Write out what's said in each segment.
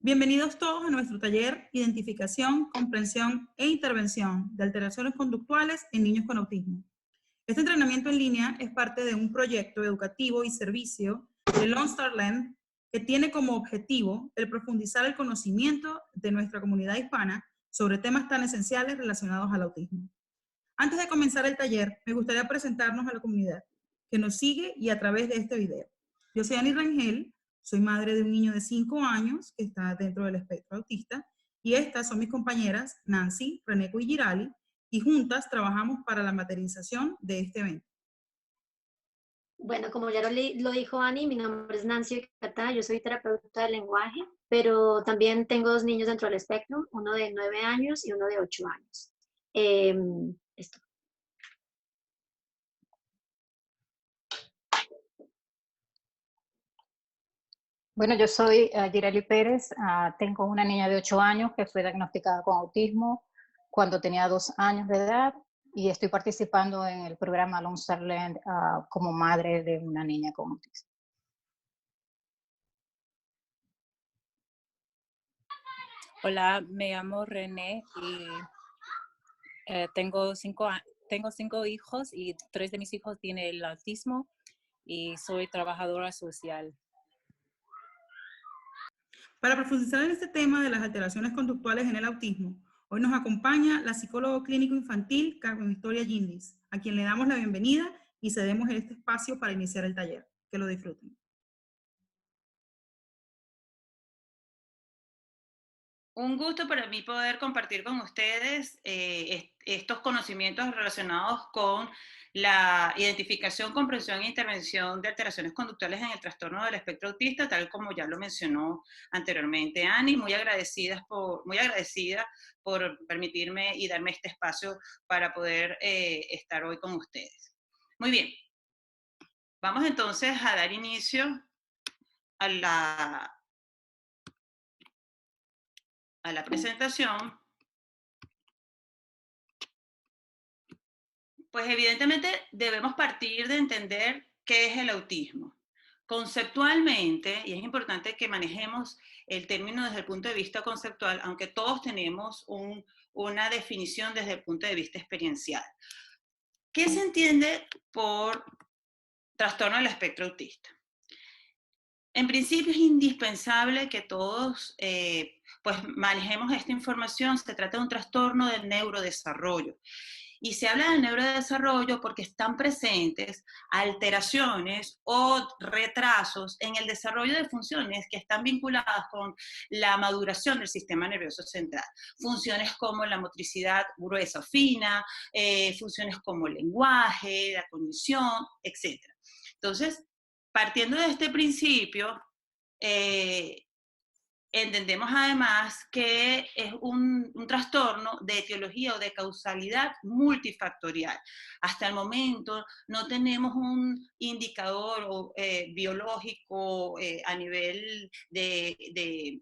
Bienvenidos todos a nuestro taller Identificación, Comprensión e Intervención de Alteraciones Conductuales en Niños con Autismo. Este entrenamiento en línea es parte de un proyecto educativo y servicio de Lone Star Land que tiene como objetivo el profundizar el conocimiento de nuestra comunidad hispana sobre temas tan esenciales relacionados al autismo. Antes de comenzar el taller, me gustaría presentarnos a la comunidad que nos sigue y a través de este video. Yo soy Ani Rangel, soy madre de un niño de 5 años que está dentro del espectro autista y estas son mis compañeras Nancy, Reneco y Girali y juntas trabajamos para la materialización de este evento. Bueno, como ya lo dijo Ani, mi nombre es Nancy Cata, yo soy terapeuta del lenguaje, pero también tengo dos niños dentro del espectro, uno de 9 años y uno de 8 años. Esto. Bueno, yo soy Girali Pérez, tengo una niña de 8 años que fue diagnosticada con autismo cuando tenía 2 años de edad y estoy participando en el programa Lone Star Land como madre de una niña con autismo. Hola, me llamo René y tengo cinco hijos y 3 de mis hijos tienen el autismo y soy trabajadora social. Para profundizar en este tema de las alteraciones conductuales en el autismo, hoy nos acompaña la psicóloga clínico infantil Carmen Victoria Gindis, a quien le damos la bienvenida y cedemos este espacio para iniciar el taller. Que lo disfruten. Un gusto para mí poder compartir con ustedes estos conocimientos relacionados con la identificación, comprensión e intervención de alteraciones conductuales en el trastorno del espectro autista, tal como ya lo mencionó anteriormente Ani. Muy agradecida por permitirme y darme este espacio para poder estar hoy con ustedes. Muy bien, vamos entonces a dar inicio a la presentación. Pues evidentemente debemos partir de entender qué es el autismo. Conceptualmente, y es importante que manejemos el término desde el punto de vista conceptual, aunque todos tenemos una definición desde el punto de vista experiencial. ¿Qué se entiende por trastorno del espectro autista? En principio es indispensable que todos pues manejemos esta información. Se trata de un trastorno del neurodesarrollo. Y se habla del neurodesarrollo porque están presentes alteraciones o retrasos en el desarrollo de funciones que están vinculadas con la maduración del sistema nervioso central. Funciones como la motricidad gruesa o fina, funciones como el lenguaje, la cognición, etc. Entonces, partiendo de este principio, entendemos además que es un trastorno de etiología o de causalidad multifactorial. Hasta el momento no tenemos un indicador biológico a nivel de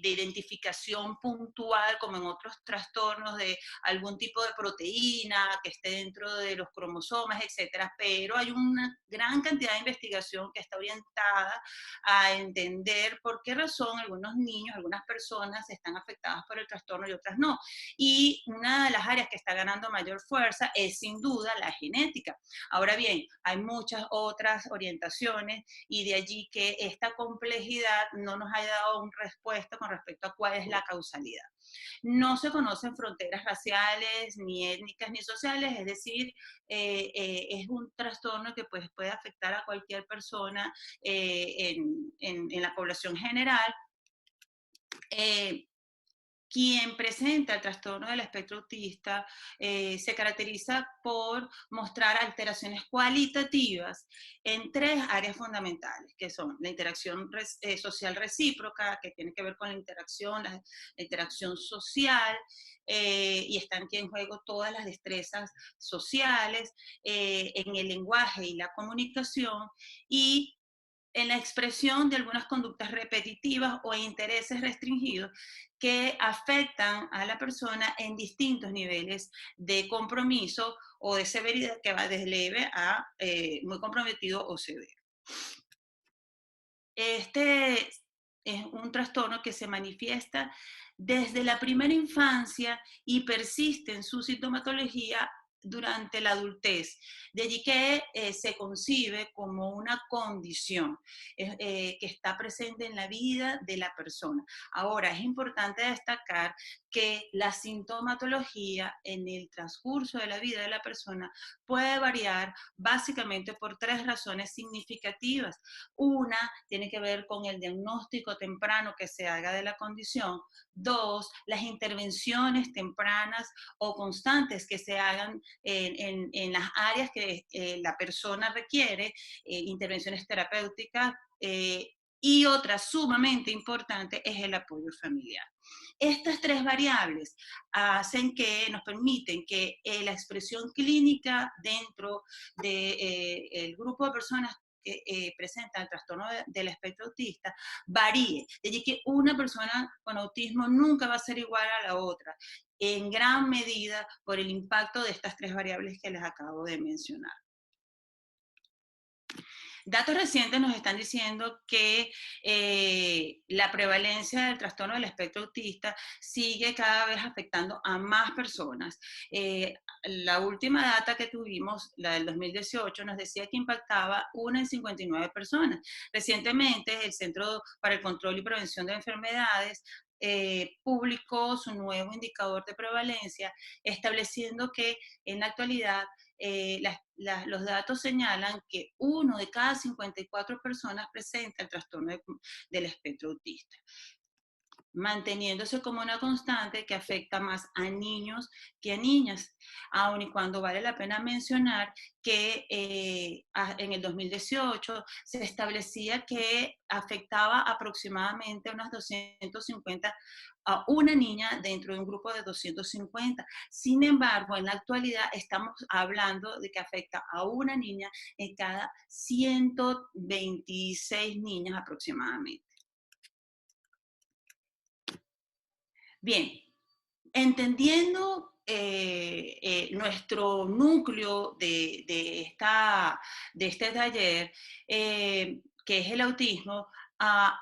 identificación puntual, como en otros trastornos de algún tipo de proteína que esté dentro de los cromosomas, etcétera, pero hay una gran cantidad de investigación que está orientada a entender por qué razón algunos niños, algunas personas están afectadas por el trastorno y otras no. Y una de las áreas que está ganando mayor fuerza es sin duda la genética. Ahora bien, hay muchas otras orientaciones y de allí que esta complejidad no nos haya dado una respuesta con respecto a cuál es la causalidad. No se conocen fronteras raciales, ni étnicas, ni sociales, es decir, es un trastorno que pues, puede afectar a cualquier persona en la población general. Quien presenta el trastorno del espectro autista se caracteriza por mostrar alteraciones cualitativas en 3 áreas fundamentales, que son la interacción social recíproca, que tiene que ver con la interacción social, y están aquí en juego todas las destrezas sociales, en el lenguaje y la comunicación, y en la expresión de algunas conductas repetitivas o intereses restringidos que afectan a la persona en distintos niveles de compromiso o de severidad, que va desde leve a muy comprometido o severo. es un trastorno que se manifiesta desde la primera infancia y persiste en su sintomatología durante la adultez. De allí que se concibe como una condición que está presente en la vida de la persona. Ahora, es importante destacar que la sintomatología en el transcurso de la vida de la persona puede variar básicamente por 3 razones significativas. Una tiene que ver con el diagnóstico temprano que se haga de la condición. 2, las intervenciones tempranas o constantes que se hagan en las áreas que la persona requiere, intervenciones terapéuticas, y otra sumamente importante es el apoyo familiar. Estas 3 variables hacen que nos permiten que la expresión clínica dentro del grupo de personas que presentan el trastorno del espectro autista varíe. De allí que una persona con autismo nunca va a ser igual a la otra, en gran medida por el impacto de estas 3 variables que les acabo de mencionar. Datos recientes nos están diciendo que la prevalencia del trastorno del espectro autista sigue cada vez afectando a más personas. La última data que tuvimos, la del 2018, nos decía que impactaba 1 en 59 personas. Recientemente, el Centro para el Control y Prevención de Enfermedades publicó su nuevo indicador de prevalencia, estableciendo que en la actualidad los datos señalan que 1 de cada 54 personas presenta el trastorno del espectro autista, manteniéndose como una constante que afecta más a niños que a niñas, aun y cuando vale la pena mencionar que en el 2018 se establecía que afectaba aproximadamente a unas 250 a una niña dentro de un grupo de 250. Sin embargo, en la actualidad estamos hablando de que afecta a una niña en cada 126 niñas aproximadamente. Bien, entendiendo nuestro núcleo de este taller, que es el autismo,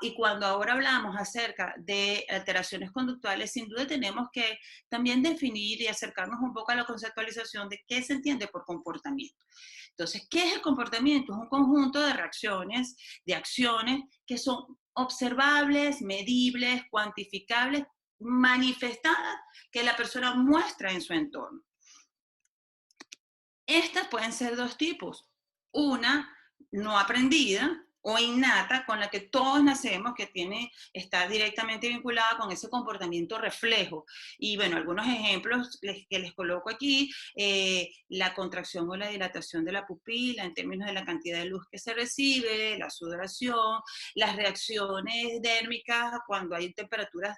y cuando ahora hablamos acerca de alteraciones conductuales, sin duda tenemos que también definir y acercarnos un poco a la conceptualización de qué se entiende por comportamiento. Entonces, ¿qué es el comportamiento? Es un conjunto de reacciones, de acciones que son observables, medibles, cuantificables, manifestadas que la persona muestra en su entorno. Estas pueden ser 2 tipos. Una no aprendida o innata, con la que todos nacemos, que está directamente vinculada con ese comportamiento reflejo. Y bueno, algunos ejemplos que les coloco aquí, la contracción o la dilatación de la pupila en términos de la cantidad de luz que se recibe, la sudoración, las reacciones dérmicas cuando hay temperaturas,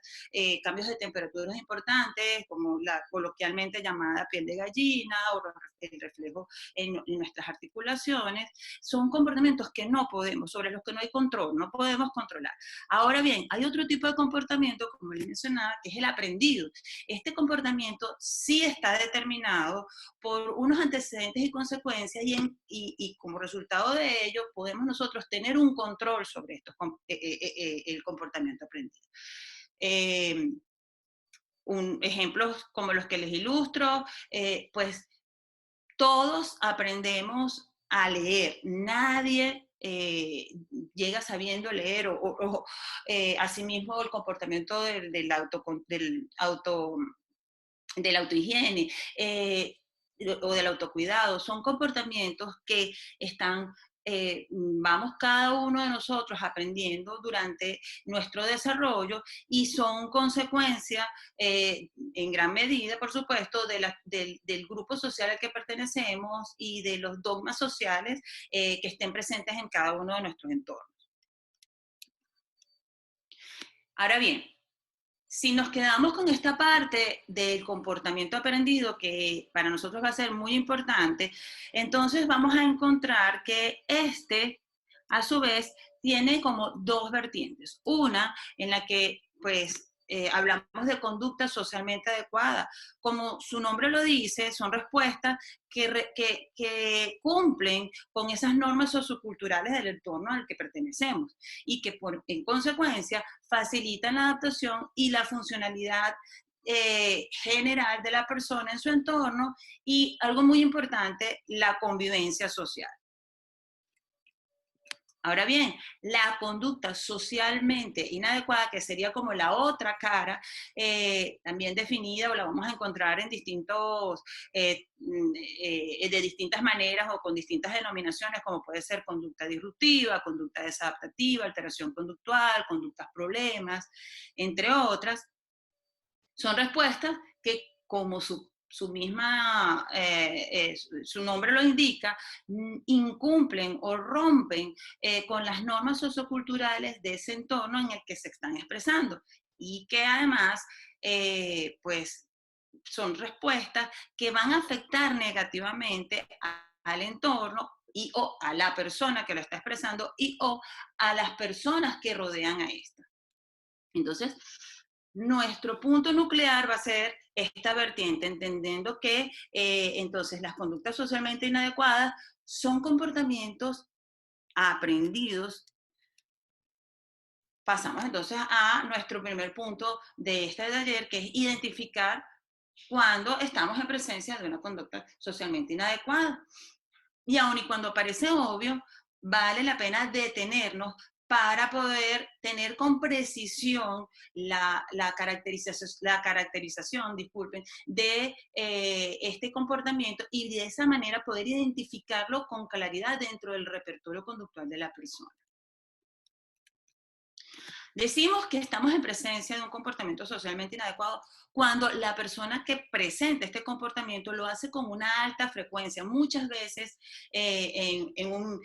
cambios de temperaturas importantes, como la coloquialmente llamada piel de gallina o el reflejo en nuestras articulaciones. Son comportamientos que no podemos, sobre los que no hay control, no podemos controlar. Ahora bien, hay otro tipo de comportamiento, como les mencionaba, que es el aprendido. Este comportamiento sí está determinado por unos antecedentes y consecuencias y como resultado de ello podemos nosotros tener un control sobre el comportamiento aprendido. Ejemplos como los que les ilustro, pues todos aprendemos a leer, nadie llega sabiendo leer asimismo el comportamiento de la autohigiene o del autocuidado, son comportamientos que vamos cada uno de nosotros aprendiendo durante nuestro desarrollo y son consecuencia en gran medida, por supuesto, del grupo social al que pertenecemos y de los dogmas sociales que estén presentes en cada uno de nuestros entornos. Ahora bien, si nos quedamos con esta parte del comportamiento aprendido, que para nosotros va a ser muy importante, entonces vamos a encontrar que a su vez, tiene como 2 vertientes. Una en la que, pues, hablamos de conducta socialmente adecuada. Como su nombre lo dice, son respuestas que cumplen con esas normas socioculturales del entorno al que pertenecemos y que en consecuencia facilitan la adaptación y la funcionalidad general de la persona en su entorno y, algo muy importante, la convivencia social. Ahora bien, la conducta socialmente inadecuada, que sería como la otra cara, también definida o la vamos a encontrar en de distintas maneras o con distintas denominaciones, como puede ser conducta disruptiva, conducta desadaptativa, alteración conductual, conductas problemas, entre otras. Son respuestas que, como su nombre lo indica, incumplen o rompen con las normas socioculturales de ese entorno en el que se están expresando y que además, pues, son respuestas que van a afectar negativamente al entorno y o a la persona que lo está expresando y o a las personas que rodean a esta. Entonces, nuestro punto nuclear va a ser esta vertiente, entendiendo que entonces las conductas socialmente inadecuadas son comportamientos aprendidos. Pasamos entonces a nuestro primer punto de este taller, que es identificar cuando estamos en presencia de una conducta socialmente inadecuada. Y aun y cuando parece obvio, vale la pena detenernos para poder tener con precisión la caracterización, disculpen, de este comportamiento y de esa manera poder identificarlo con claridad dentro del repertorio conductual de la persona. Decimos que estamos en presencia de un comportamiento socialmente inadecuado cuando la persona que presenta este comportamiento lo hace con una alta frecuencia, muchas veces en un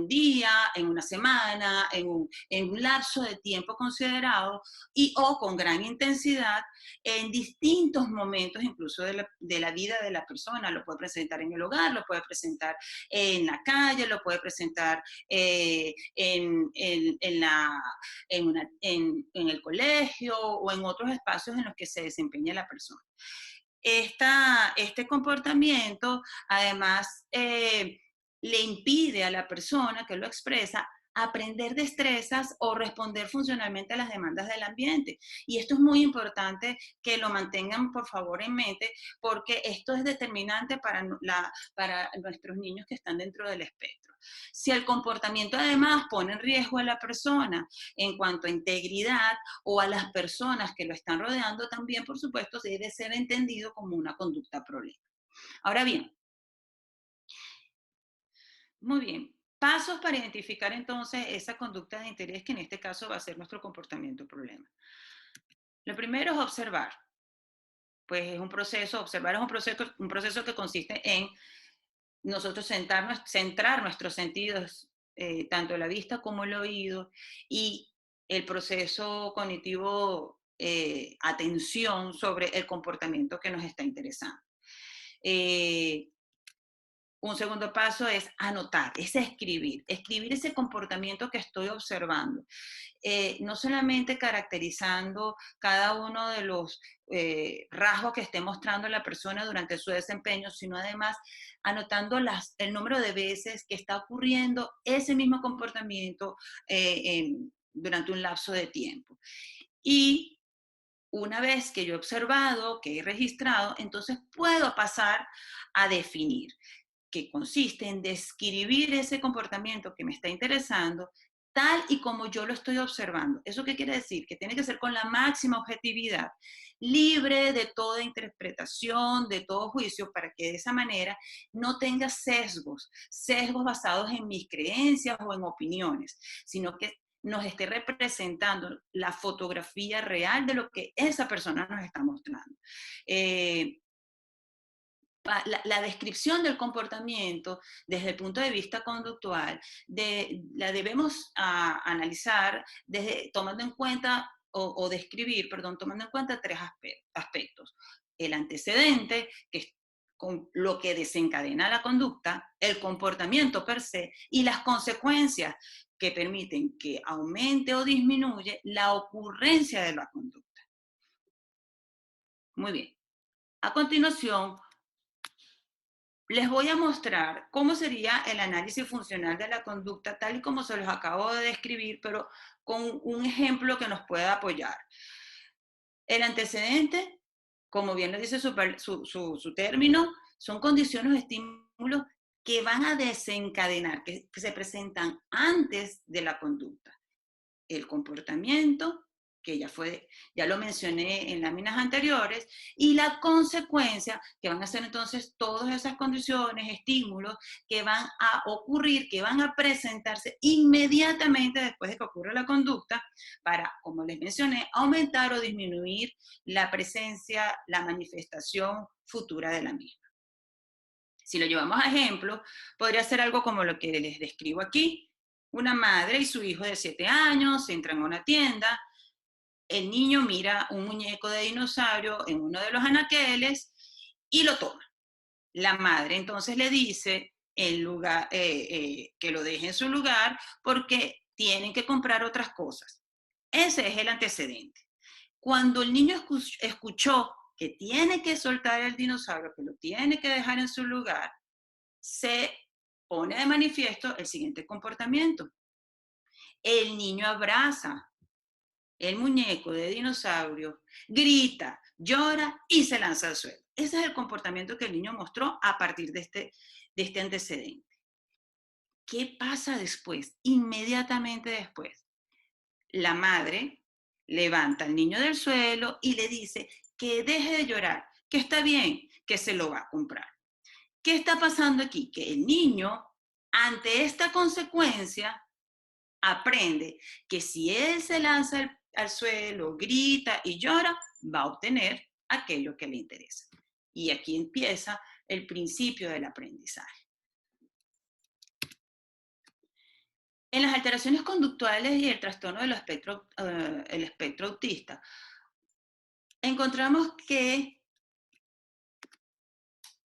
día, en una semana, en un lapso de tiempo considerado y o con gran intensidad en distintos momentos incluso de la vida de la persona. Lo puede presentar en el hogar, lo puede presentar en la calle, lo puede presentar en el colegio o en otros espacios en los que se desempeña la persona. Este comportamiento, además, le impide a la persona que lo expresa aprender destrezas o responder funcionalmente a las demandas del ambiente. Y esto es muy importante que lo mantengan, por favor, en mente, porque esto es determinante para nuestros niños que están dentro del espectro. Si el comportamiento además pone en riesgo a la persona en cuanto a integridad o a las personas que lo están rodeando, también, por supuesto, debe ser entendido como una conducta problema. Ahora bien, muy bien. Pasos para identificar entonces esa conducta de interés que en este caso va a ser nuestro comportamiento problema. Lo primero es observar. Pues es un proceso, observar es un proceso que consiste en nosotros centrar nuestros sentidos, tanto la vista como el oído, y el proceso cognitivo, atención sobre el comportamiento que nos está interesando. Un segundo paso es anotar, es escribir ese comportamiento que estoy observando. No solamente caracterizando cada uno de los rasgos que esté mostrando la persona durante su desempeño, sino además anotando el número de veces que está ocurriendo ese mismo comportamiento durante un lapso de tiempo. Y una vez que yo he observado, que he registrado, entonces puedo pasar a definir, que consiste en describir ese comportamiento que me está interesando tal y como yo lo estoy observando. ¿Eso qué quiere decir? Que tiene que ser con la máxima objetividad, libre de toda interpretación, de todo juicio, para que de esa manera no tenga sesgos basados en mis creencias o en opiniones, sino que nos esté representando la fotografía real de lo que esa persona nos está mostrando. La descripción del comportamiento desde el punto de vista conductual la debemos analizar tomando en cuenta tomando en cuenta tres aspectos. El antecedente, que es con lo que desencadena la conducta, el comportamiento per se y las consecuencias que permiten que aumente o disminuye la ocurrencia de la conducta. Muy bien. A continuación, les voy a mostrar cómo sería el análisis funcional de la conducta, tal y como se los acabo de describir, pero con un ejemplo que nos pueda apoyar. El antecedente, como bien lo dice su término, son condiciones o estímulos que van a desencadenar, que se presentan antes de la conducta. El comportamiento, que ya lo mencioné en láminas anteriores, y la consecuencia, que van a ser entonces todas esas condiciones, estímulos, que van a ocurrir, que van a presentarse inmediatamente después de que ocurra la conducta, para, como les mencioné, aumentar o disminuir la presencia, la manifestación futura de la misma. Si lo llevamos a ejemplo, podría ser algo como lo que les describo aquí. Una madre y su hijo de 7 años entran a una tienda. El niño mira un muñeco de dinosaurio en uno de los anaqueles y lo toma. La madre entonces le dice que lo deje en su lugar porque tienen que comprar otras cosas. Ese es el antecedente. Cuando el niño escuchó que tiene que soltar el dinosaurio, que lo tiene que dejar en su lugar, se pone de manifiesto el siguiente comportamiento. El niño abraza el muñeco de dinosaurio, grita, llora y se lanza al suelo. Ese es el comportamiento que el niño mostró a partir de este antecedente. ¿Qué pasa después? Inmediatamente después, la madre levanta al niño del suelo y le dice que deje de llorar, que está bien, que se lo va a comprar. ¿Qué está pasando aquí? Que el niño, ante esta consecuencia, aprende que si él se lanza al suelo, grita y llora, va a obtener aquello que le interesa. Y aquí empieza el principio del aprendizaje. En las alteraciones conductuales y el trastorno del espectro autista, encontramos que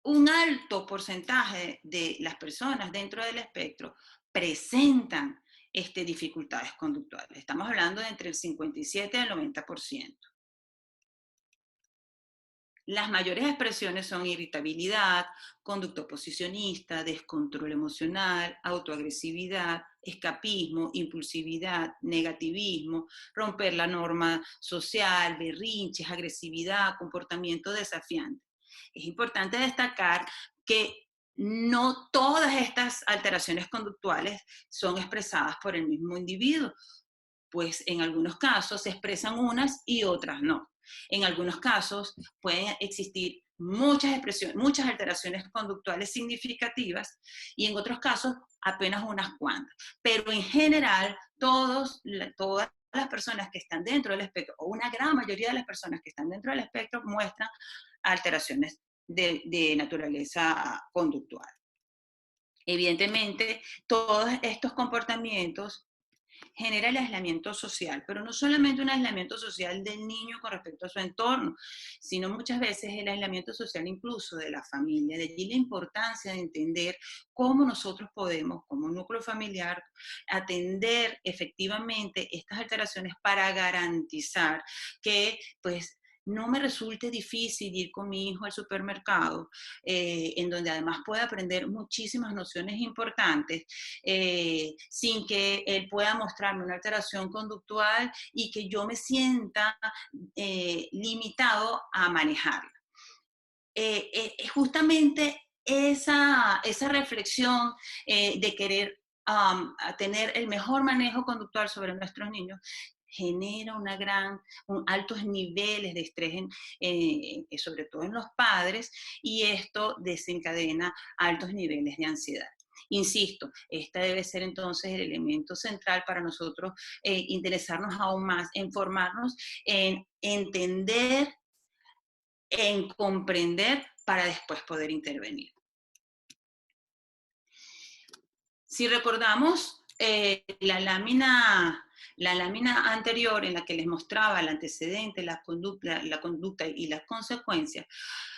un alto porcentaje de las personas dentro del espectro presentan dificultades conductuales. Estamos hablando de entre el 57 y el 90%. Las mayores expresiones son irritabilidad, conducta oposicionista, descontrol emocional, autoagresividad, escapismo, impulsividad, negativismo, romper la norma social, berrinches, agresividad, comportamiento desafiante. Es importante destacar que no todas estas alteraciones conductuales son expresadas por el mismo individuo, pues en algunos casos se expresan unas y otras no. En algunos casos pueden existir muchas expresiones, muchas alteraciones conductuales significativas y en otros casos apenas unas cuantas. Pero en general, todas las personas que están dentro del espectro, o una gran mayoría de las personas que están dentro del espectro, muestran alteraciones de naturaleza conductual. Evidentemente, todos estos comportamientos generan el aislamiento social, pero no solamente un aislamiento social del niño con respecto a su entorno, sino muchas veces el aislamiento social incluso de la familia. De allí la importancia de entender cómo nosotros podemos, como núcleo familiar, atender efectivamente estas alteraciones para garantizar que, pues, no me resulte difícil ir con mi hijo al supermercado, en donde además pueda aprender muchísimas nociones importantes, sin que él pueda mostrarme una alteración conductual y que yo me sienta limitado a manejarla. Justamente esa reflexión de querer tener el mejor manejo conductual sobre nuestros niños genera altos niveles de estrés, sobre todo en los padres, y esto desencadena altos niveles de ansiedad. Insisto, este debe ser entonces el elemento central para nosotros interesarnos aún más, en formarnos, en entender, en comprender para después poder intervenir. Si recordamos la lámina anterior en la que les mostraba el antecedente, la conducta y las consecuencias,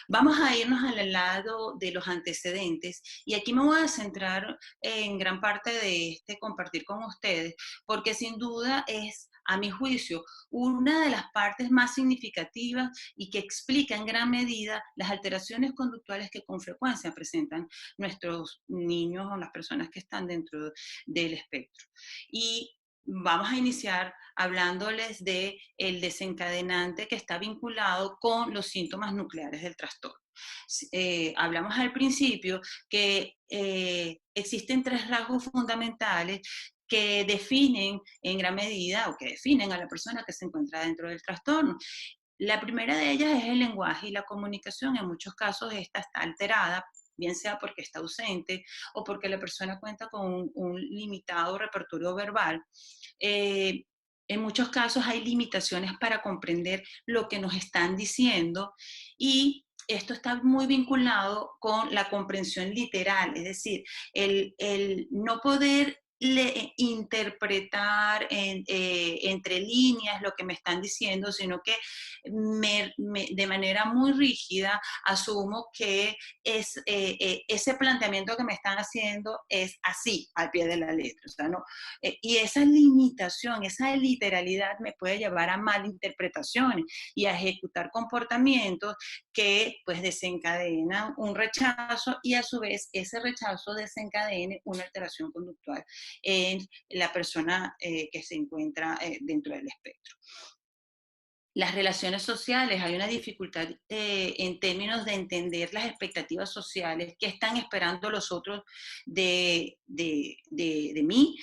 Vamos a irnos al lado de los antecedentes y aquí me voy a centrar en gran parte de compartir con ustedes, porque sin duda es, a mi juicio, una de las partes más significativas y que explica en gran medida las alteraciones conductuales que con frecuencia presentan nuestros niños o las personas que están dentro del espectro. Y vamos a iniciar hablándoles del desencadenante que está vinculado con los síntomas nucleares del trastorno. Hablamos al principio que existen 3 rasgos fundamentales que definen en gran medida o que definen a la persona que se encuentra dentro del trastorno. La primera de ellas es el lenguaje y la comunicación. En muchos casos esta está alterada, bien sea porque está ausente o porque la persona cuenta con un limitado repertorio verbal. En muchos casos hay limitaciones para comprender lo que nos están diciendo y esto está muy vinculado con la comprensión literal, es decir, el no poder interpretar entre líneas lo que me están diciendo, sino que de manera muy rígida asumo que ese planteamiento que me están haciendo es así, al pie de la letra. O sea, ¿no? Y esa limitación, esa literalidad me puede llevar a malinterpretaciones y a ejecutar comportamientos que pues desencadenan un rechazo y a su vez ese rechazo desencadene una alteración conductual en la persona que se encuentra dentro del espectro. Las relaciones sociales, hay una dificultad en términos de entender las expectativas sociales, qué están esperando los otros de mí,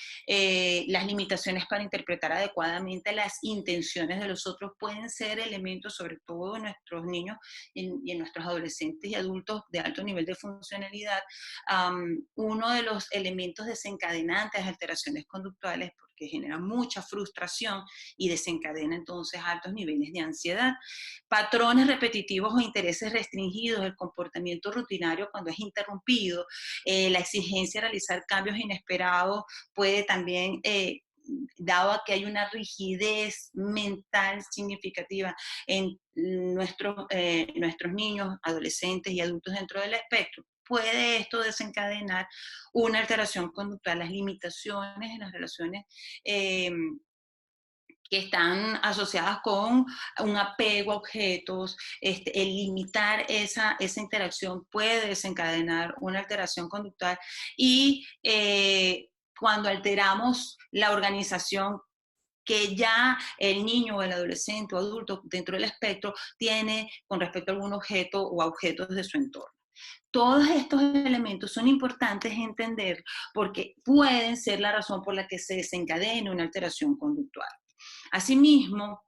las limitaciones para interpretar adecuadamente las intenciones de los otros pueden ser elementos, sobre todo en nuestros niños y en nuestros adolescentes y adultos de alto nivel de funcionalidad, uno de los elementos desencadenantes de alteraciones conductuales, porque genera mucha frustración y desencadena entonces altos niveles de ansiedad. Patrones repetitivos o intereses restringidos, el comportamiento rutinario cuando es interrumpido, la exigencia de realizar cambios inesperados puede también, dado a que hay una rigidez mental significativa en nuestros niños, adolescentes y adultos dentro del espectro, puede esto desencadenar una alteración conductual, las limitaciones en las relaciones que están asociadas con un apego a objetos, el limitar esa interacción puede desencadenar una alteración conductual y cuando alteramos la organización que ya el niño o el adolescente o adulto dentro del espectro tiene con respecto a algún objeto o a objetos de su entorno. Todos estos elementos son importantes entender porque pueden ser la razón por la que se desencadena una alteración conductual. Asimismo,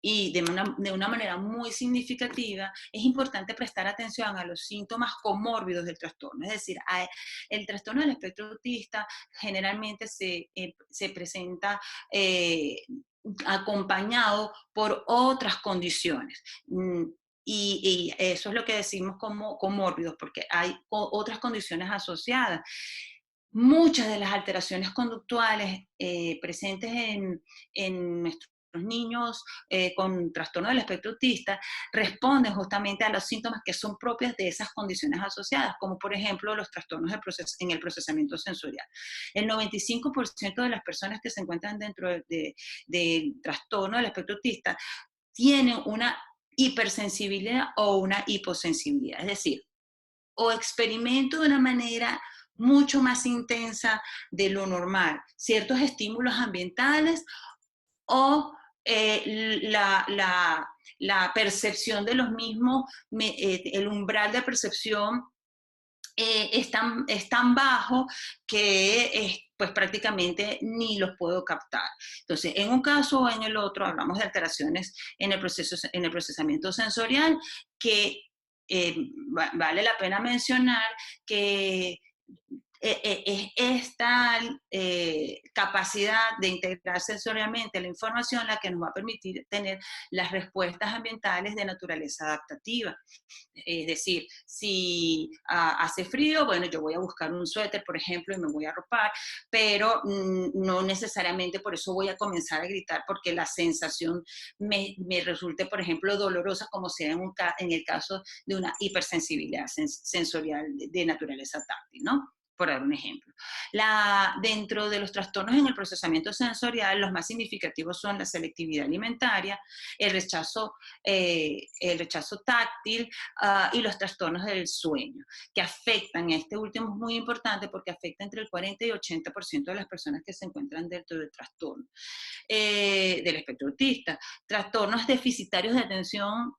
y de una manera muy significativa, es importante prestar atención a los síntomas comórbidos del trastorno. Es decir, el trastorno del espectro autista generalmente se presenta acompañado por otras condiciones. Y eso es lo que decimos como comórbidos, porque hay otras condiciones asociadas. Muchas de las alteraciones conductuales presentes en nuestros niños con trastorno del espectro autista responden justamente a los síntomas que son propios de esas condiciones asociadas, como por ejemplo los trastornos en el procesamiento sensorial. El 95% de las personas que se encuentran dentro del trastorno del espectro autista tienen una hipersensibilidad o una hiposensibilidad, es decir, o experimento de una manera mucho más intensa de lo normal ciertos estímulos ambientales o la percepción de los mismos, el umbral de percepción es tan bajo que pues prácticamente ni los puedo captar. Entonces, en un caso o en el otro hablamos de alteraciones en el procesamiento sensorial que vale la pena mencionar que es esta capacidad de integrar sensorialmente la información la que nos va a permitir tener las respuestas ambientales de naturaleza adaptativa. Es decir, si hace frío, bueno, yo voy a buscar un suéter, por ejemplo, y me voy a arropar, pero no necesariamente por eso voy a comenzar a gritar porque la sensación me resulte, por ejemplo, dolorosa, como sea en el caso de una hipersensibilidad sensorial de naturaleza táctil, ¿no? Por dar un ejemplo. Dentro de los trastornos en el procesamiento sensorial, los más significativos son la selectividad alimentaria, el rechazo táctil y los trastornos del sueño, que afectan, este último es muy importante porque afecta entre el 40 y 80% de las personas que se encuentran dentro del trastorno del espectro autista. Trastornos deficitarios de atención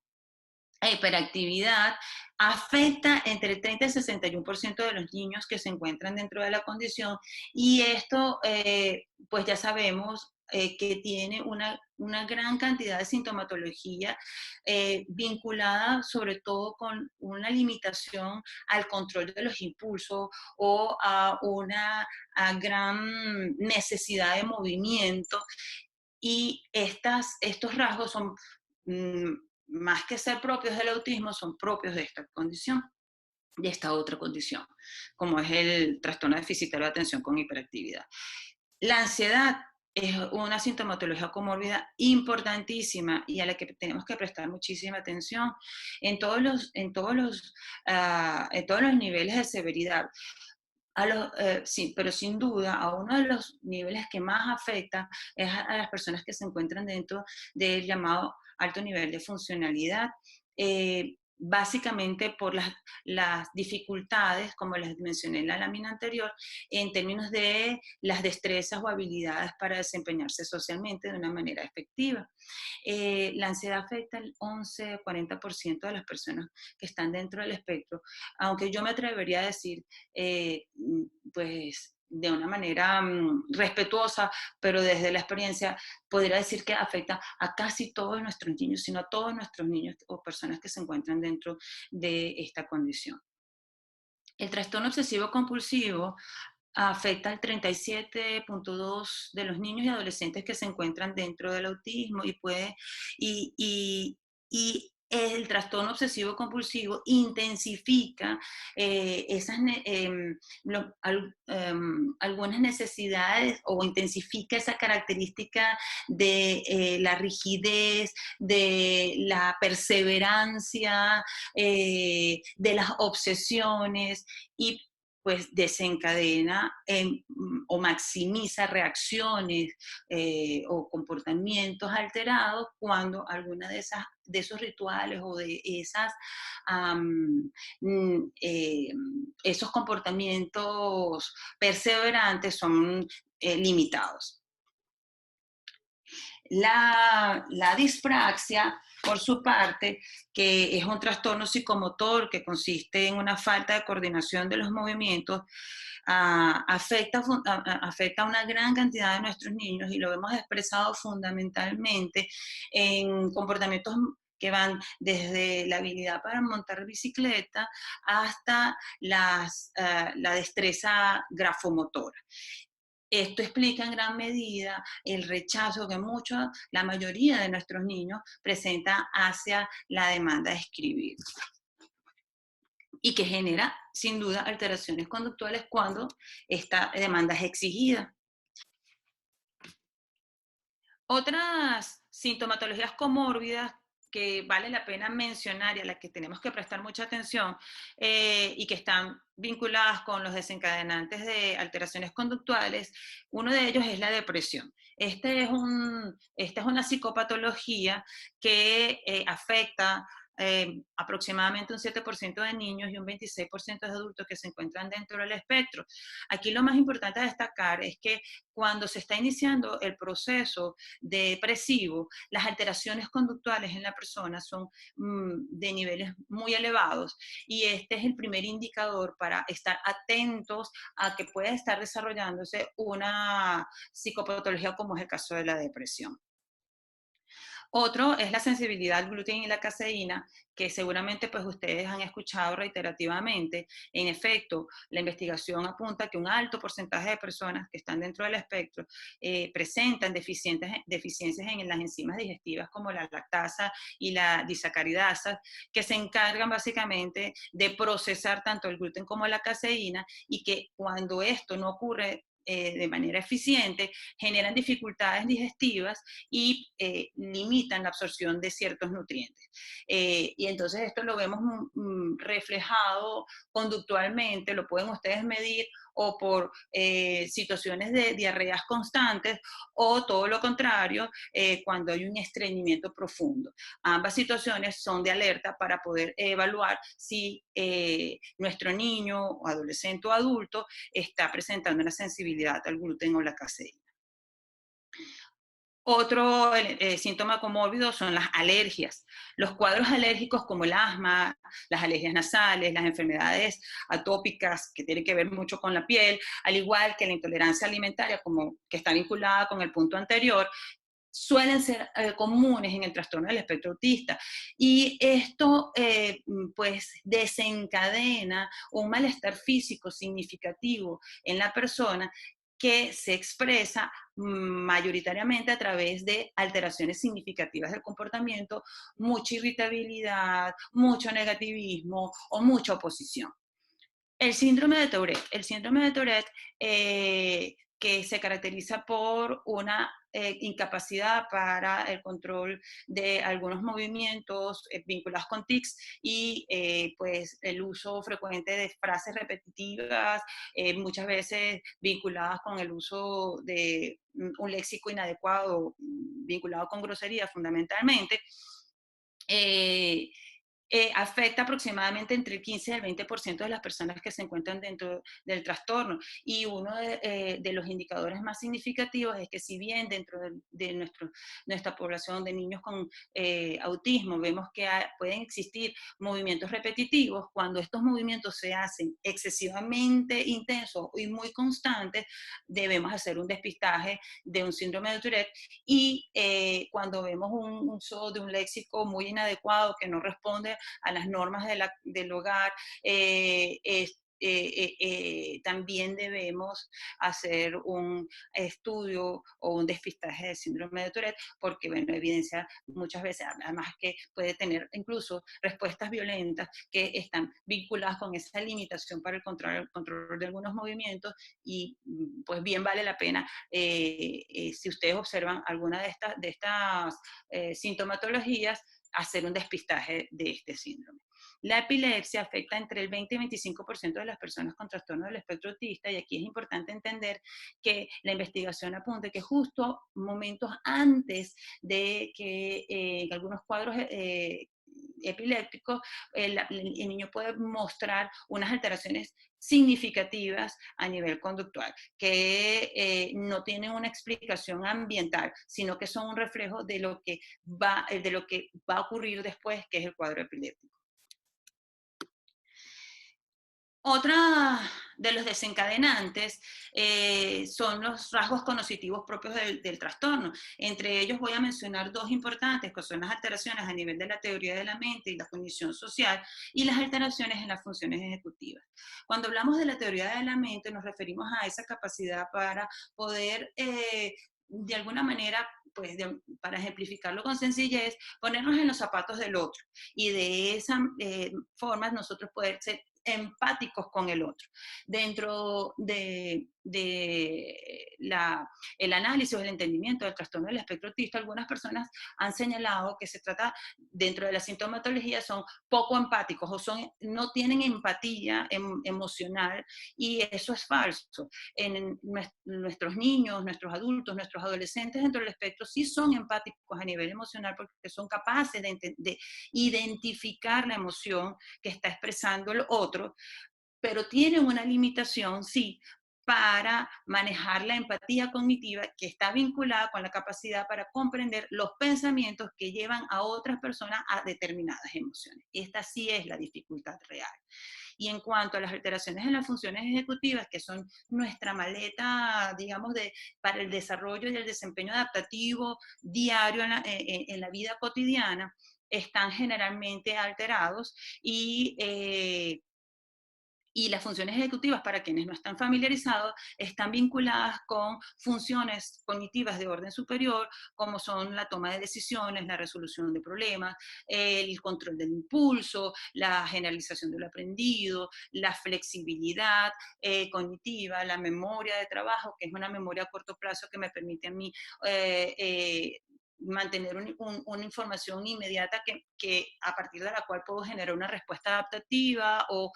e hiperactividad afecta entre el 30 y 61% de los niños que se encuentran dentro de la condición, y esto pues ya sabemos que tiene una gran cantidad de sintomatología vinculada sobre todo con una limitación al control de los impulsos o a una gran necesidad de movimiento, y estos rasgos son más que ser propios del autismo, son propios de esta condición, de esta otra condición, como es el trastorno deficitario de atención con hiperactividad. La ansiedad es una sintomatología comórbida importantísima y a la que tenemos que prestar muchísima atención en todos los niveles de severidad. Sí, pero sin duda a uno de los niveles que más afecta es a las personas que se encuentran dentro del llamado alto nivel de funcionalidad, básicamente por las dificultades, como les mencioné en la lámina anterior, en términos de las destrezas o habilidades para desempeñarse socialmente de una manera efectiva. La ansiedad afecta el 11-40% de las personas que están dentro del espectro, aunque yo me atrevería a decir, pues de una manera respetuosa, pero desde la experiencia, podría decir que afecta a casi todos nuestros niños, sino a todos nuestros niños o personas que se encuentran dentro de esta condición. El trastorno obsesivo compulsivo afecta al 37.2% de los niños y adolescentes que se encuentran dentro del autismo y el trastorno obsesivo compulsivo intensifica algunas necesidades o intensifica esa característica de la rigidez, de la perseverancia, de las obsesiones, y pues desencadena o maximiza reacciones o comportamientos alterados cuando alguna de esos rituales o de esos comportamientos perseverantes son limitados. La dispraxia, por su parte, que es un trastorno psicomotor que consiste en una falta de coordinación de los movimientos, afecta a una gran cantidad de nuestros niños, y lo hemos expresado fundamentalmente en comportamientos que van desde la habilidad para montar bicicleta hasta la destreza grafomotora. Esto explica en gran medida el rechazo que la mayoría de nuestros niños presenta hacia la demanda de escribir, y que genera, sin duda, alteraciones conductuales cuando esta demanda es exigida. Otras sintomatologías comórbidas que vale la pena mencionar y a las que tenemos que prestar mucha atención y que están vinculadas con los desencadenantes de alteraciones conductuales, uno de ellos es la depresión. Esta es una psicopatología que afecta aproximadamente un 7% de niños y un 26% de adultos que se encuentran dentro del espectro. Aquí lo más importante a destacar es que cuando se está iniciando el proceso depresivo, las alteraciones conductuales en la persona son de niveles muy elevados, y este es el primer indicador para estar atentos a que pueda estar desarrollándose una psicopatología como es el caso de la depresión. Otro es la sensibilidad al gluten y la caseína, que seguramente pues ustedes han escuchado reiterativamente. En efecto, la investigación apunta que un alto porcentaje de personas que están dentro del espectro presentan deficiencias en las enzimas digestivas como la lactasa y la disacaridasa, que se encargan básicamente de procesar tanto el gluten como la caseína, y que cuando esto no ocurre de manera eficiente, generan dificultades digestivas y limitan la absorción de ciertos nutrientes. Y entonces esto lo vemos reflejado conductualmente, lo pueden ustedes medir o por situaciones de diarreas constantes, o todo lo contrario, cuando hay un estreñimiento profundo. Ambas situaciones son de alerta para poder evaluar si nuestro niño, o adolescente o adulto está presentando una sensibilidad al gluten o la caseína. Otro síntoma comórbido son las alergias. Los cuadros alérgicos como el asma, las alergias nasales, las enfermedades atópicas que tienen que ver mucho con la piel, al igual que la intolerancia alimentaria, como que está vinculada con el punto anterior, suelen ser comunes en el trastorno del espectro autista. Y esto pues desencadena un malestar físico significativo en la persona, que se expresa mayoritariamente a través de alteraciones significativas del comportamiento, mucha irritabilidad, mucho negativismo o mucha oposición. El síndrome de Tourette. El síndrome de Tourette, que se caracteriza por una incapacidad para el control de algunos movimientos vinculados con tics, y pues el uso frecuente de frases repetitivas, muchas veces vinculadas con el uso de un léxico inadecuado, vinculado con grosería fundamentalmente. Afecta aproximadamente entre el 15 y el 20% de las personas que se encuentran dentro del trastorno. Y uno de los indicadores más significativos es que, si bien dentro de nuestra población de niños con autismo vemos que pueden existir movimientos repetitivos, cuando estos movimientos se hacen excesivamente intensos y muy constantes, debemos hacer un despistaje de un síndrome de Tourette. Y cuando vemos un uso de un léxico muy inadecuado que no responde a las normas del hogar, también debemos hacer un estudio o un despistaje de síndrome de Tourette, porque bueno, evidencia muchas veces, además, que puede tener incluso respuestas violentas que están vinculadas con esa limitación para el control de algunos movimientos. Y pues bien vale la pena, si ustedes observan alguna de estas sintomatologías, hacer un despistaje de este síndrome. La epilepsia afecta entre el 20 y 25% de las personas con trastorno del espectro autista, y aquí es importante entender que la investigación apunta que justo momentos antes de que en algunos cuadros epilépticos, el niño puede mostrar unas alteraciones significativas a nivel conductual, que no tienen una explicación ambiental, sino que son un reflejo de lo que va a ocurrir después, que es el cuadro epiléptico. Otra de los desencadenantes son los rasgos cognitivos propios del trastorno. Entre ellos voy a mencionar dos importantes, que son las alteraciones a nivel de la teoría de la mente y la cognición social, y las alteraciones en las funciones ejecutivas. Cuando hablamos de la teoría de la mente, nos referimos a esa capacidad para poder, de alguna manera, pues para ejemplificarlo con sencillez, ponernos en los zapatos del otro, y de esa forma nosotros poder ser empáticos con el otro. Dentro del análisis o el entendimiento del trastorno del espectro autista, algunas personas han señalado que se trata, dentro de la sintomatología, son poco empáticos o no tienen empatía emocional, y eso es falso. En nuestros niños, nuestros adultos, nuestros adolescentes dentro del espectro sí son empáticos a nivel emocional, porque son capaces de identificar la emoción que está expresando el otro, pero tienen una limitación, sí, para manejar la empatía cognitiva, que está vinculada con la capacidad para comprender los pensamientos que llevan a otras personas a determinadas emociones. Esta sí es la dificultad real. Y en cuanto a las alteraciones en las funciones ejecutivas, que son nuestra maleta, digamos, para el desarrollo y el desempeño adaptativo diario en la vida cotidiana, están generalmente alterados y las funciones ejecutivas, para quienes no están familiarizados, están vinculadas con funciones cognitivas de orden superior, como son la toma de decisiones, la resolución de problemas, el control del impulso, la generalización de lo aprendido, la flexibilidad cognitiva, la memoria de trabajo, que es una memoria a corto plazo que me permite a mí mantener una información inmediata que a partir de la cual puedo generar una respuesta adaptativa o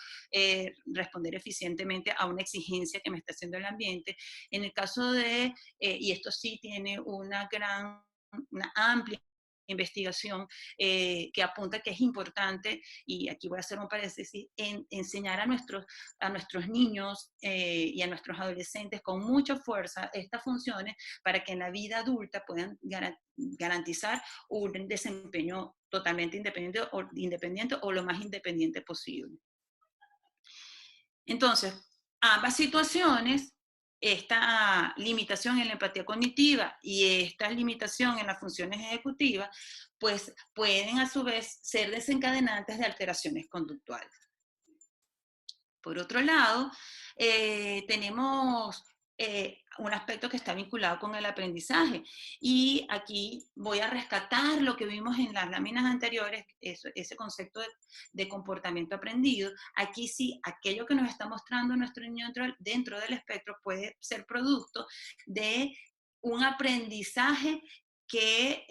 responder eficientemente a una exigencia que me está haciendo el ambiente. En el caso de, y esto sí tiene una amplia investigación que apunta que es importante, y aquí voy a hacer un paréntesis, enseñar a nuestros niños y a nuestros adolescentes con mucha fuerza estas funciones para que en la vida adulta puedan garantizar un desempeño totalmente independiente o lo más independiente posible. Entonces, ambas situaciones, esta limitación en la empatía cognitiva y esta limitación en las funciones ejecutivas, pues pueden a su vez ser desencadenantes de alteraciones conductuales. Por otro lado, tenemos un aspecto que está vinculado con el aprendizaje. Y aquí voy a rescatar lo que vimos en las láminas anteriores, ese concepto de comportamiento aprendido. Aquí sí, aquello que nos está mostrando nuestro niño dentro del espectro puede ser producto de un aprendizaje que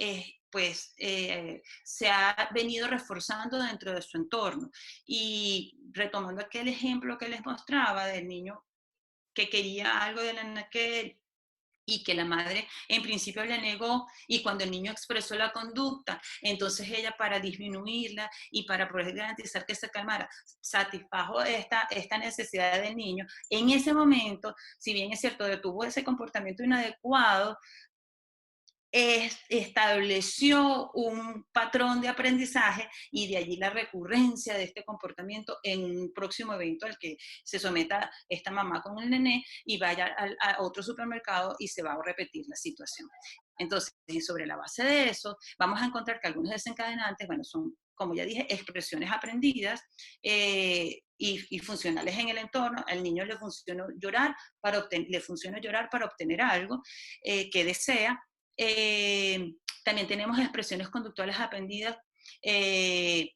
se ha venido reforzando dentro de su entorno. Y retomando aquel ejemplo que les mostraba del niño que quería algo de la naquel y que la madre en principio le negó, y cuando el niño expresó la conducta, entonces ella, para disminuirla y para poder garantizar que se calmara, satisfajo esta necesidad del niño. En ese momento, si bien es cierto, detuvo ese comportamiento inadecuado, estableció un patrón de aprendizaje, y de allí la recurrencia de este comportamiento en un próximo evento al que se someta esta mamá con el nené y vaya a otro supermercado y se va a repetir la situación. Entonces, sobre la base de eso, vamos a encontrar que algunos desencadenantes, bueno, son, como ya dije, expresiones aprendidas y funcionales en el entorno. Al niño le funciona llorar para obtener algo que desea. También tenemos expresiones conductuales aprendidas que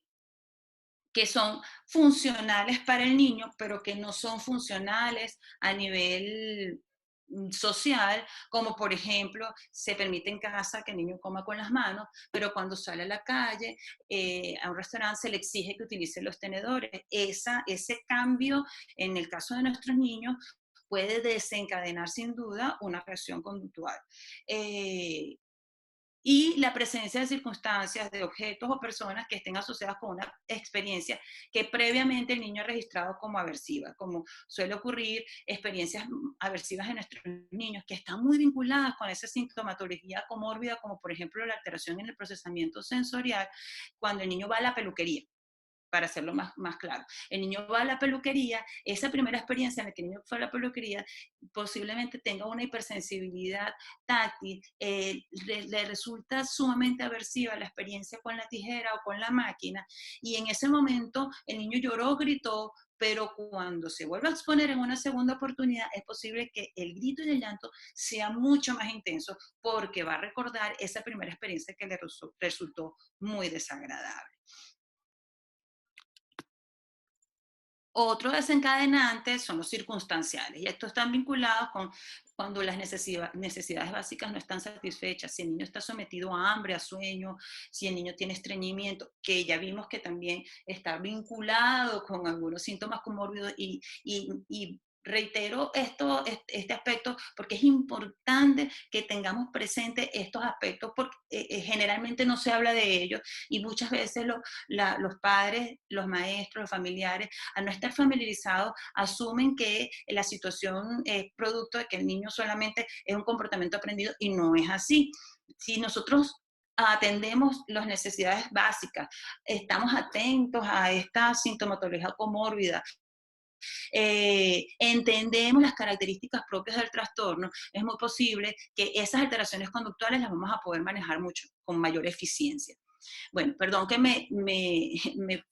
son funcionales para el niño, pero que no son funcionales a nivel social, como por ejemplo, se permite en casa que el niño coma con las manos, pero cuando sale a la calle, a un restaurante, se le exige que utilice los tenedores. Ese cambio, en el caso de nuestros niños, puede desencadenar sin duda una reacción conductual. Y la presencia de circunstancias, de objetos o personas que estén asociadas con una experiencia que previamente el niño ha registrado como aversiva, como suele ocurrir experiencias aversivas en nuestros niños que están muy vinculadas con esa sintomatología comórbida, como por ejemplo la alteración en el procesamiento sensorial, cuando el niño va a la peluquería. Para hacerlo más claro. El niño va a la peluquería, esa primera experiencia en la que el niño fue a la peluquería posiblemente tenga una hipersensibilidad táctil, le resulta sumamente aversiva la experiencia con la tijera o con la máquina, y en ese momento el niño lloró, gritó, pero cuando se vuelve a exponer en una segunda oportunidad, es posible que el grito y el llanto sea mucho más intenso, porque va a recordar esa primera experiencia que le resultó muy desagradable. Otros desencadenantes son los circunstanciales, y estos están vinculados con cuando las necesidades básicas no están satisfechas, si el niño está sometido a hambre, a sueño, si el niño tiene estreñimiento, que ya vimos que también está vinculado con algunos síntomas comórbidos y reitero este aspecto porque es importante que tengamos presente estos aspectos porque generalmente no se habla de ellos y muchas veces los padres, los maestros, los familiares, al no estar familiarizados, asumen que la situación es producto de que el niño solamente es un comportamiento aprendido y no es así. Si nosotros atendemos las necesidades básicas, estamos atentos a esta sintomatología comórbida, entendemos las características propias del trastorno, es muy posible que esas alteraciones conductuales las vamos a poder manejar mucho, con mayor eficiencia. Bueno, perdón que me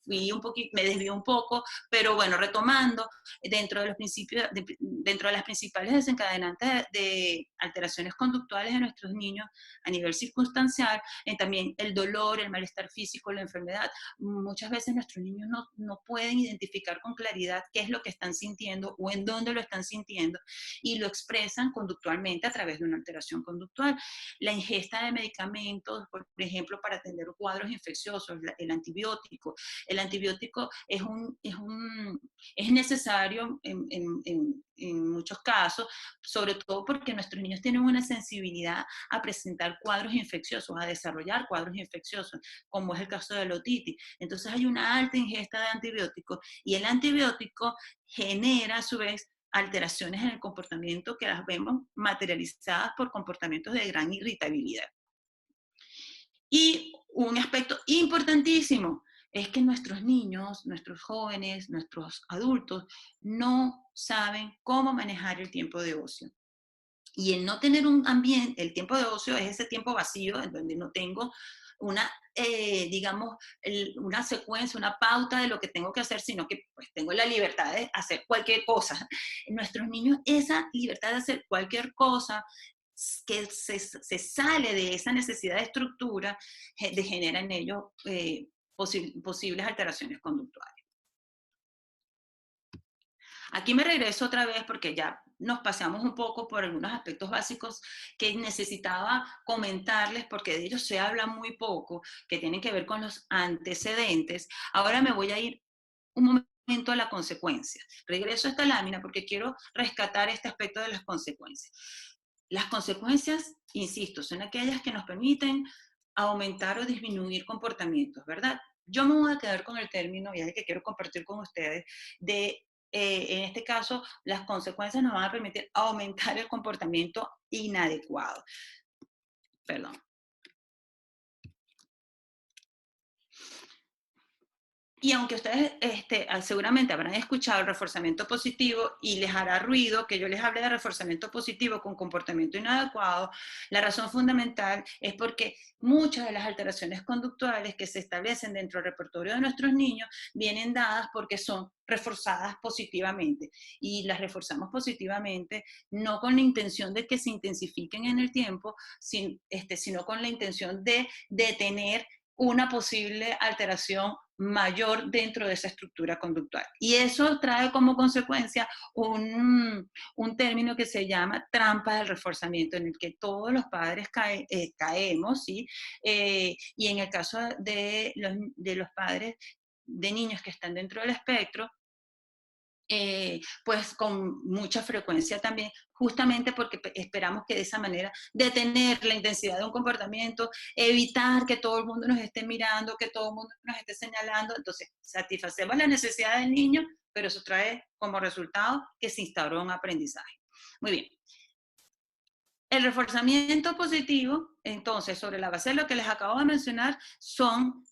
fui un poquito, me desvió un poco, pero bueno, retomando, dentro de los principios, dentro de las principales desencadenantes de alteraciones conductuales de nuestros niños a nivel circunstancial, también el dolor, el malestar físico, la enfermedad. Muchas veces nuestros niños no pueden identificar con claridad qué es lo que están sintiendo o en dónde lo están sintiendo y lo expresan conductualmente a través de una alteración conductual. La ingesta de medicamentos, por ejemplo, para atender cuadros infecciosos, el antibiótico. El antibiótico es necesario en muchos casos, sobre todo porque nuestros niños tienen una sensibilidad a presentar cuadros infecciosos, a desarrollar cuadros infecciosos, como es el caso de la otitis. Entonces hay una alta ingesta de antibióticos y el antibiótico genera a su vez alteraciones en el comportamiento que las vemos materializadas por comportamientos de gran irritabilidad. Y un aspecto importantísimo es que nuestros niños, nuestros jóvenes, nuestros adultos no saben cómo manejar el tiempo de ocio. Y el no tener un ambiente, el tiempo de ocio es ese tiempo vacío en donde no tengo una, digamos, una secuencia, una pauta de lo que tengo que hacer, sino que pues tengo la libertad de hacer cualquier cosa. Nuestros niños, esa libertad de hacer cualquier cosa, que se sale de esa necesidad de estructura, genera en ellos posibles alteraciones conductuales. Aquí me regreso otra vez porque ya nos pasamos un poco por algunos aspectos básicos que necesitaba comentarles porque de ellos se habla muy poco, que tienen que ver con los antecedentes. Ahora me voy a ir un momento a la consecuencia. Regreso a esta lámina porque quiero rescatar este aspecto de las consecuencias. Las consecuencias, insisto, son aquellas que nos permiten aumentar o disminuir comportamientos, ¿verdad? Yo me voy a quedar con el término, y es el que quiero compartir con ustedes, de, en este caso, las consecuencias nos van a permitir aumentar el comportamiento inadecuado. Perdón. Y aunque ustedes seguramente habrán escuchado el reforzamiento positivo y les hará ruido que yo les hable de reforzamiento positivo con comportamiento inadecuado, la razón fundamental es porque muchas de las alteraciones conductuales que se establecen dentro del repertorio de nuestros niños vienen dadas porque son reforzadas positivamente. Y las reforzamos positivamente no con la intención de que se intensifiquen en el tiempo, sino con la intención de detener una posible alteración mayor dentro de esa estructura conductual. Y eso trae como consecuencia un término que se llama trampa del reforzamiento, en el que todos los padres caemos, ¿sí? Y en el caso de los padres de niños que están dentro del espectro, pues con mucha frecuencia también, justamente porque esperamos que de esa manera detener la intensidad de un comportamiento, evitar que todo el mundo nos esté mirando, que todo el mundo nos esté señalando, entonces satisfacemos la necesidad del niño, pero eso trae como resultado que se instauró un aprendizaje. Muy bien. El reforzamiento positivo, entonces, sobre la base de lo que les acabo de mencionar, son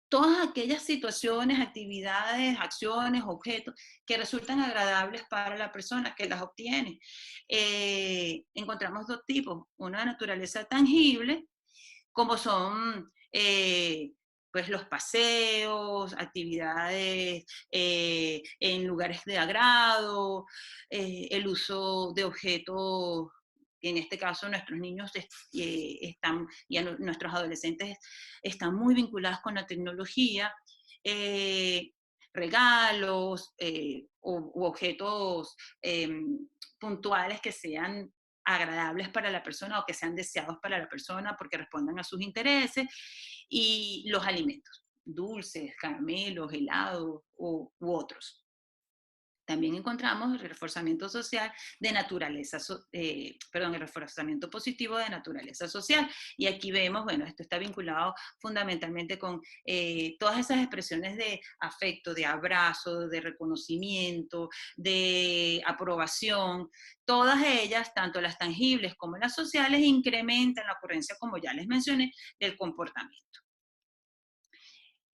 todas aquellas situaciones, actividades, acciones, objetos que resultan agradables para la persona que las obtiene. Encontramos dos tipos, una de naturaleza tangible, como son pues los paseos, actividades en lugares de agrado, el uso de objetos. En este caso, nuestros niños están, y nuestros adolescentes están muy vinculados con la tecnología, regalos u objetos puntuales que sean agradables para la persona o que sean deseados para la persona porque respondan a sus intereses, y los alimentos, dulces, caramelos, helados u otros. También encontramos el reforzamiento social de naturaleza, el reforzamiento positivo de naturaleza social. Y aquí vemos, bueno, esto está vinculado fundamentalmente con todas esas expresiones de afecto, de abrazo, de reconocimiento, de aprobación. Todas ellas, tanto las tangibles como las sociales, incrementan la ocurrencia, como ya les mencioné, del comportamiento.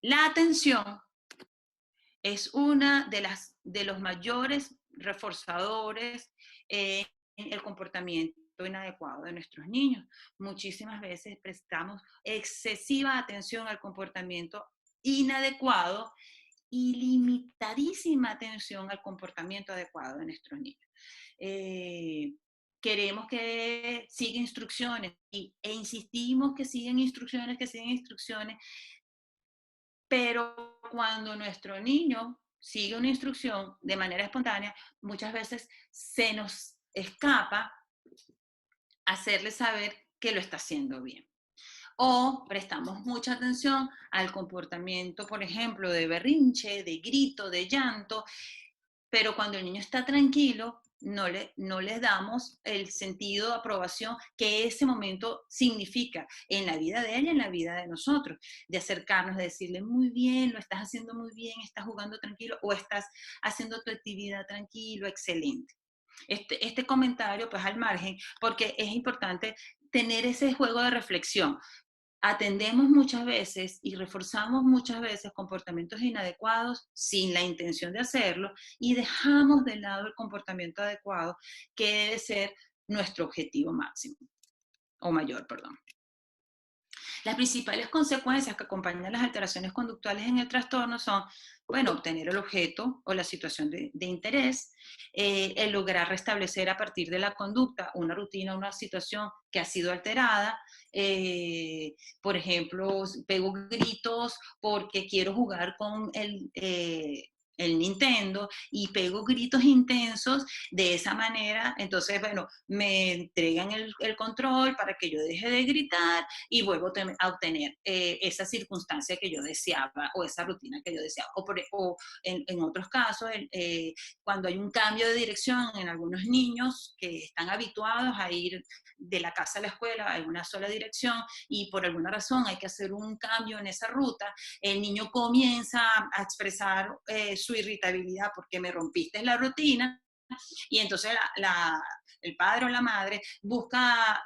La atención es una de los mayores reforzadores en el comportamiento inadecuado de nuestros niños. Muchísimas veces prestamos excesiva atención al comportamiento inadecuado y limitadísima atención al comportamiento adecuado de nuestros niños. Queremos que siga instrucciones e insistimos que sigan instrucciones, pero cuando nuestro niño sigue una instrucción de manera espontánea, muchas veces se nos escapa hacerle saber que lo está haciendo bien. O prestamos mucha atención al comportamiento, por ejemplo, de berrinche, de grito, de llanto, pero cuando el niño está tranquilo, no les damos el sentido de aprobación que ese momento significa en la vida de él y en la vida de nosotros, de acercarnos, de decirle, muy bien, lo estás haciendo muy bien, estás jugando tranquilo, o estás haciendo tu actividad tranquilo, excelente. Este comentario, pues al margen, porque es importante tener ese juego de reflexión. Atendemos muchas veces y reforzamos muchas veces comportamientos inadecuados sin la intención de hacerlo y dejamos de lado el comportamiento adecuado, que debe ser nuestro objetivo máximo, o mayor, perdón. Las principales consecuencias que acompañan las alteraciones conductuales en el trastorno son, bueno, obtener el objeto o la situación de interés, el lograr restablecer a partir de la conducta una rutina, una situación que ha sido alterada. Por ejemplo, pego gritos porque quiero jugar con el Nintendo y pego gritos intensos de esa manera, entonces, bueno, me entregan el control para que yo deje de gritar y vuelvo a obtener esa circunstancia que yo deseaba o esa rutina que yo deseaba. O en otros casos, cuando hay un cambio de dirección en algunos niños que están habituados a ir de la casa a la escuela en una sola dirección y por alguna razón hay que hacer un cambio en esa ruta, el niño comienza a expresar su irritabilidad porque me rompiste la rutina, y entonces el padre o la madre busca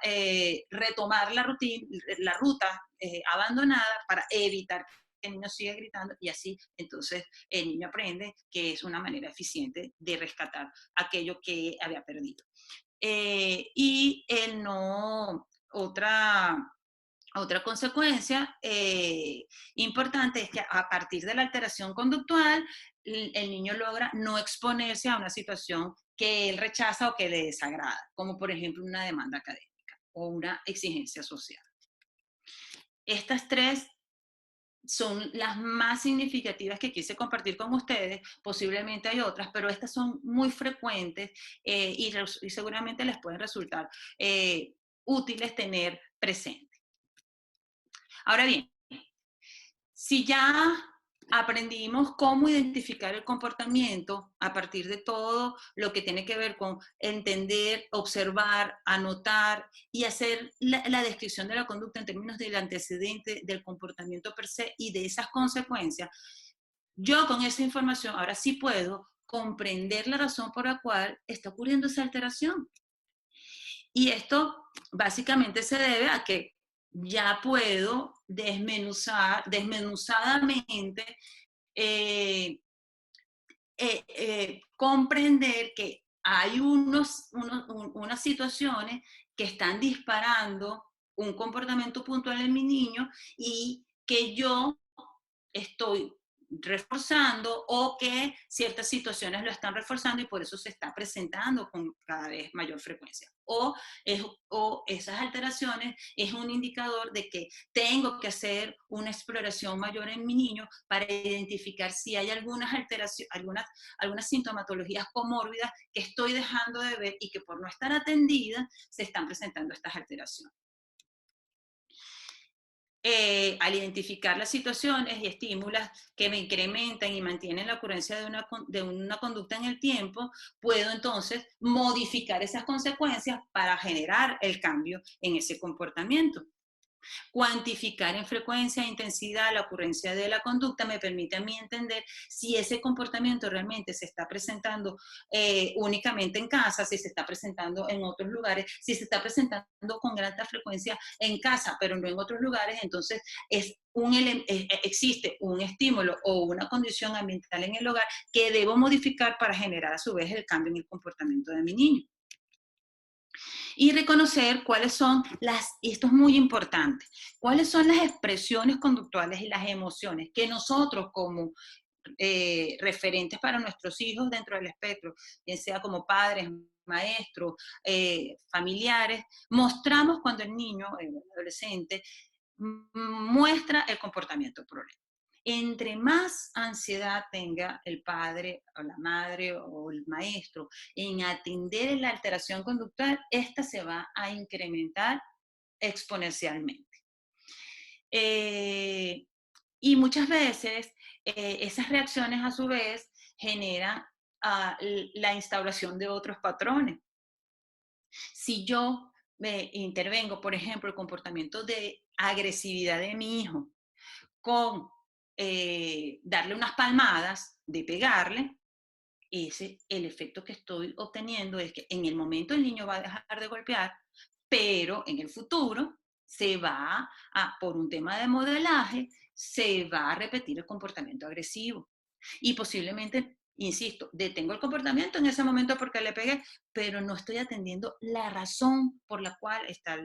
retomar la ruta abandonada para evitar que el niño siga gritando, y así entonces el niño aprende que es una manera eficiente de rescatar aquello que había perdido. Y otra consecuencia importante es que a partir de la alteración conductual, el niño logra no exponerse a una situación que él rechaza o que le desagrada, como por ejemplo una demanda académica o una exigencia social. Estas tres son las más significativas que quise compartir con ustedes. Posiblemente hay otras, pero estas son muy frecuentes y seguramente les pueden resultar útiles tener presente. Ahora bien, si ya aprendimos cómo identificar el comportamiento a partir de todo lo que tiene que ver con entender, observar, anotar y hacer la descripción de la conducta en términos del antecedente del comportamiento per se y de esas consecuencias, yo con esa información ahora sí puedo comprender la razón por la cual está ocurriendo esa alteración. Y esto básicamente se debe a que ya puedo desmenuzadamente comprender que hay unas situaciones que están disparando un comportamiento puntual en mi niño y que yo estoy reforzando o que ciertas situaciones lo están reforzando y por eso se está presentando con cada vez mayor frecuencia. O esas alteraciones es un indicador de que tengo que hacer una exploración mayor en mi niño para identificar si hay algunas alteraciones, algunas sintomatologías comórbidas que estoy dejando de ver y que por no estar atendida se están presentando estas alteraciones. al identificar las situaciones y estímulos que me incrementan y mantienen la ocurrencia de una conducta en el tiempo, puedo entonces modificar esas consecuencias para generar el cambio en ese comportamiento. Cuantificar en frecuencia e intensidad la ocurrencia de la conducta me permite a mí entender si ese comportamiento realmente se está presentando únicamente en casa, si se está presentando en otros lugares, si se está presentando con gran frecuencia en casa, pero no en otros lugares, entonces existe un estímulo o una condición ambiental en el hogar que debo modificar para generar a su vez el cambio en el comportamiento de mi niño. Y reconocer cuáles son y esto es muy importante, cuáles son las expresiones conductuales y las emociones que nosotros como referentes para nuestros hijos dentro del espectro, bien sea como padres, maestros, familiares, mostramos cuando el niño, el adolescente, muestra el comportamiento problema. Entre más ansiedad tenga el padre o la madre o el maestro en atender la alteración conductual, esta se va a incrementar exponencialmente. Y muchas veces esas reacciones a su vez generan la instauración de otros patrones. Si yo intervengo, por ejemplo, el comportamiento de agresividad de mi hijo con darle unas palmadas, de pegarle, el efecto que estoy obteniendo es que en el momento el niño va a dejar de golpear, pero en el futuro se va por un tema de modelaje, se va a repetir el comportamiento agresivo. Y posiblemente, insisto, detengo el comportamiento en ese momento porque le pegué, pero no estoy atendiendo la razón por la cual está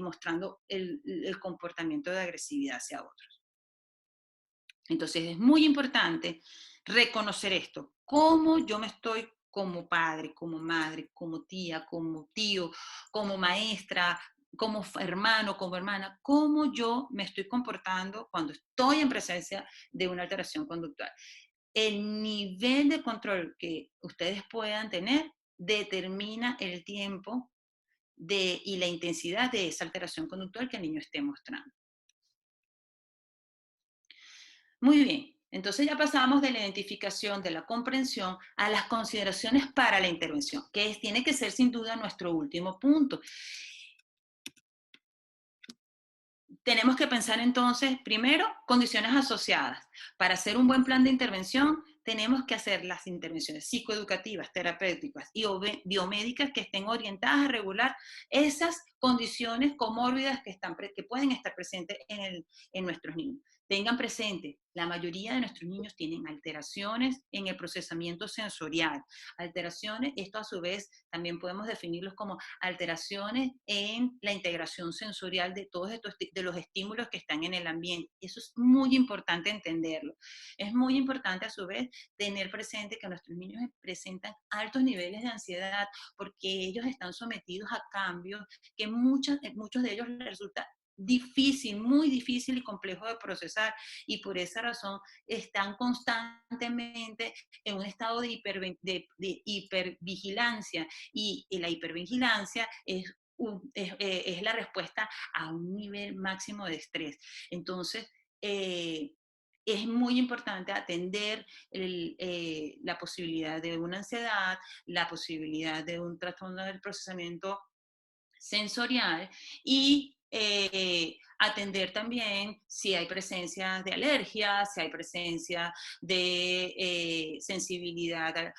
mostrando el comportamiento de agresividad hacia otros. Entonces es muy importante reconocer esto. Cómo yo me estoy como padre, como madre, como tía, como tío, como maestra, como hermano, como hermana, cómo yo me estoy comportando cuando estoy en presencia de una alteración conductual. El nivel de control que ustedes puedan tener determina el tiempo y la intensidad de esa alteración conductual que el niño esté mostrando. Muy bien, entonces ya pasamos de la identificación, de la comprensión, a las consideraciones para la intervención, que tiene que ser sin duda nuestro último punto. Tenemos que pensar entonces, primero, condiciones asociadas. Para hacer un buen plan de intervención, tenemos que hacer las intervenciones psicoeducativas, terapéuticas y biomédicas que estén orientadas a regular esas condiciones comórbidas que pueden estar presentes en nuestros niños. Tengan presente, la mayoría de nuestros niños tienen alteraciones en el procesamiento sensorial. Alteraciones, esto a su vez también podemos definirlos como alteraciones en la integración sensorial de todos de los estímulos que están en el ambiente. Eso es muy importante entenderlo. Es muy importante a su vez tener presente que nuestros niños presentan altos niveles de ansiedad porque ellos están sometidos a cambios que muchos de ellos les resulta difícil, muy difícil y complejo de procesar, y por esa razón están constantemente en un estado de hipervigilancia, y la hipervigilancia es la respuesta a un nivel máximo de estrés. Entonces, es muy importante atender la posibilidad de una ansiedad, la posibilidad de un trastorno del procesamiento sensorial, y atender también si hay presencia de alergias, si hay presencia de sensibilidad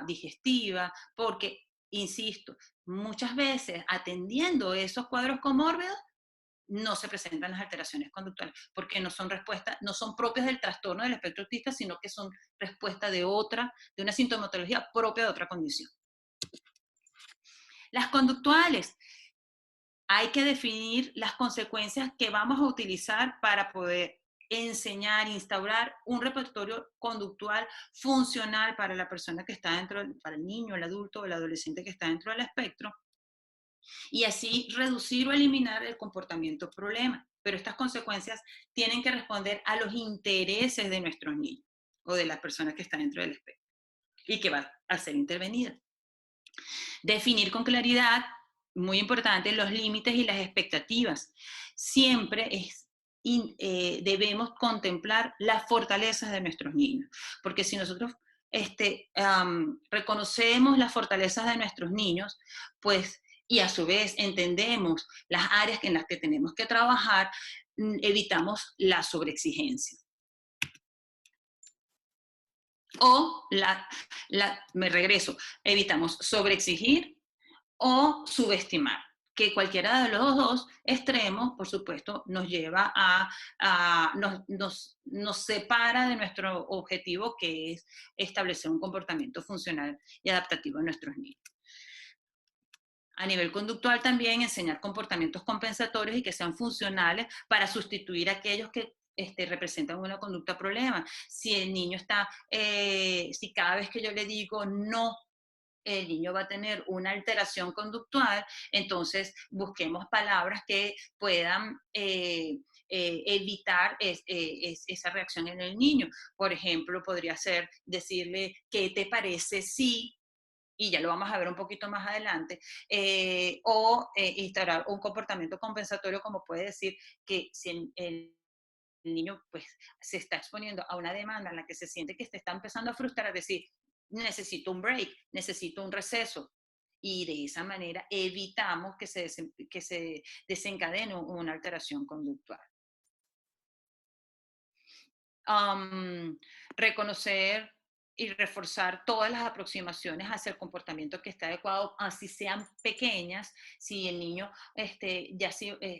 digestiva, porque, insisto, muchas veces atendiendo esos cuadros comórbidos no se presentan las alteraciones conductuales, porque no son propias del trastorno del espectro autista, sino que son respuesta de una sintomatología propia de otra condición. Las conductuales. Hay que definir las consecuencias que vamos a utilizar para poder enseñar, instaurar un repertorio conductual funcional para la persona que está para el niño, el adulto o el adolescente que está dentro del espectro, y así reducir o eliminar el comportamiento problema. Pero estas consecuencias tienen que responder a los intereses de nuestros niños o de las personas que están dentro del espectro y que va a ser intervenida. Definir con claridad muy importante, los límites y las expectativas. Siempre debemos contemplar las fortalezas de nuestros niños, porque si nosotros reconocemos las fortalezas de nuestros niños, pues, y a su vez entendemos las áreas en las que tenemos que trabajar, evitamos la sobreexigencia. O me regreso, evitamos sobreexigir o subestimar, que cualquiera de los dos extremos, por supuesto, nos lleva nos separa de nuestro objetivo, que es establecer un comportamiento funcional y adaptativo en nuestros niños. A nivel conductual también enseñar comportamientos compensatorios y que sean funcionales para sustituir aquellos que representan una conducta problema. Si el niño está, si cada vez que yo le digo no, el niño va a tener una alteración conductual, entonces busquemos palabras que puedan evitar esa reacción en el niño. Por ejemplo, podría ser decirle, ¿qué te parece si? Y ya lo vamos a ver un poquito más adelante, o instaurar un comportamiento compensatorio, como puede decir que si el niño pues se está exponiendo a una demanda en la que se siente que se está empezando a frustrar, es decir, necesito un break, necesito un receso, y de esa manera evitamos que se desencadene una alteración conductual. Reconocer y reforzar todas las aproximaciones hacia el comportamiento que está adecuado, así sean pequeñas. Si el niño ya